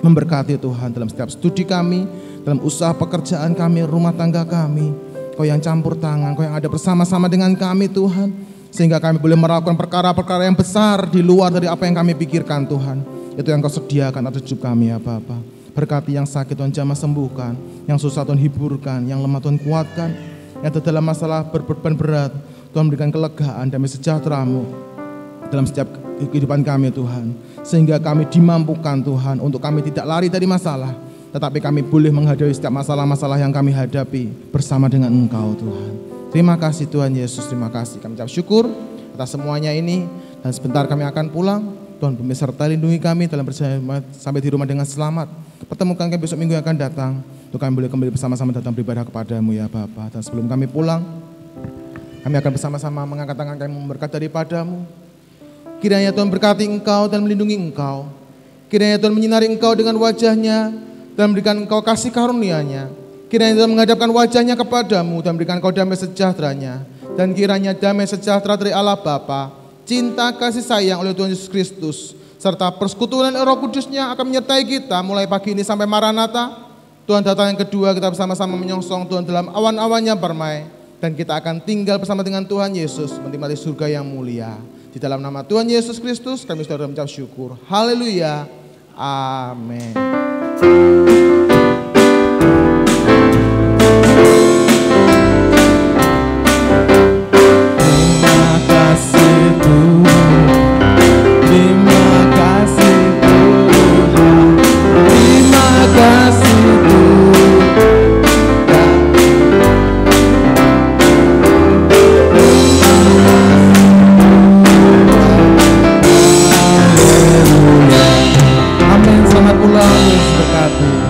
Memberkati Tuhan dalam setiap studi kami, dalam usaha pekerjaan kami, rumah tangga kami. Kau yang campur tangan, Kau yang ada bersama-sama dengan kami Tuhan, sehingga kami boleh melakukan perkara-perkara yang besar di luar dari apa yang kami pikirkan Tuhan. Itu yang Kau sediakan atas hidup kami ya Bapa. Berkati yang sakit Tuhan jamah sembuhkan, yang susah Tuhan hiburkan, yang lemah Tuhan kuatkan, yang dalam masalah berbeban berat Tuhan berikan kelegaan dan sejahtera-Mu dalam setiap kehidupan kami Tuhan. Sehingga kami dimampukan Tuhan untuk kami tidak lari dari masalah, tetapi kami boleh menghadapi setiap masalah-masalah yang kami hadapi bersama dengan Engkau Tuhan. Terima kasih Tuhan Yesus, terima kasih. Kami ucap syukur atas semuanya ini, dan sebentar kami akan pulang. Tuhan beserta lindungi kami dalam perjalanan sampai di rumah dengan selamat. Pertemukan kami besok minggu yang akan datang, untuk kami boleh kembali bersama-sama datang beribadah kepadamu ya Bapa. Dan sebelum kami pulang, kami akan bersama-sama mengangkat tangan kami memberkat daripada-Mu. Kiranya Tuhan berkati Engkau dan melindungi Engkau. Kiranya Tuhan menyinari Engkau dengan wajah-Nya dan memberikan Engkau kasih karunia-Nya. Kiranya Tuhan menghadapkan wajah-Nya kepadamu dan memberikan Engkau damai sejahtera-Nya. Dan kiranya damai sejahtera dari Allah Bapa, cinta kasih sayang oleh Tuhan Yesus Kristus, serta persekutuan Roh Kudus-Nya akan menyertai kita mulai pagi ini sampai Maranatha. Tuhan datang yang kedua, kita bersama-sama menyongsong Tuhan dalam awan-awannya permai. Dan kita akan tinggal bersama dengan Tuhan Yesus menikmati surga yang mulia. Di dalam nama Tuhan Yesus Kristus kami sudah mengucap syukur. Haleluya. Amin. Selamat pulang, Yesus berkati.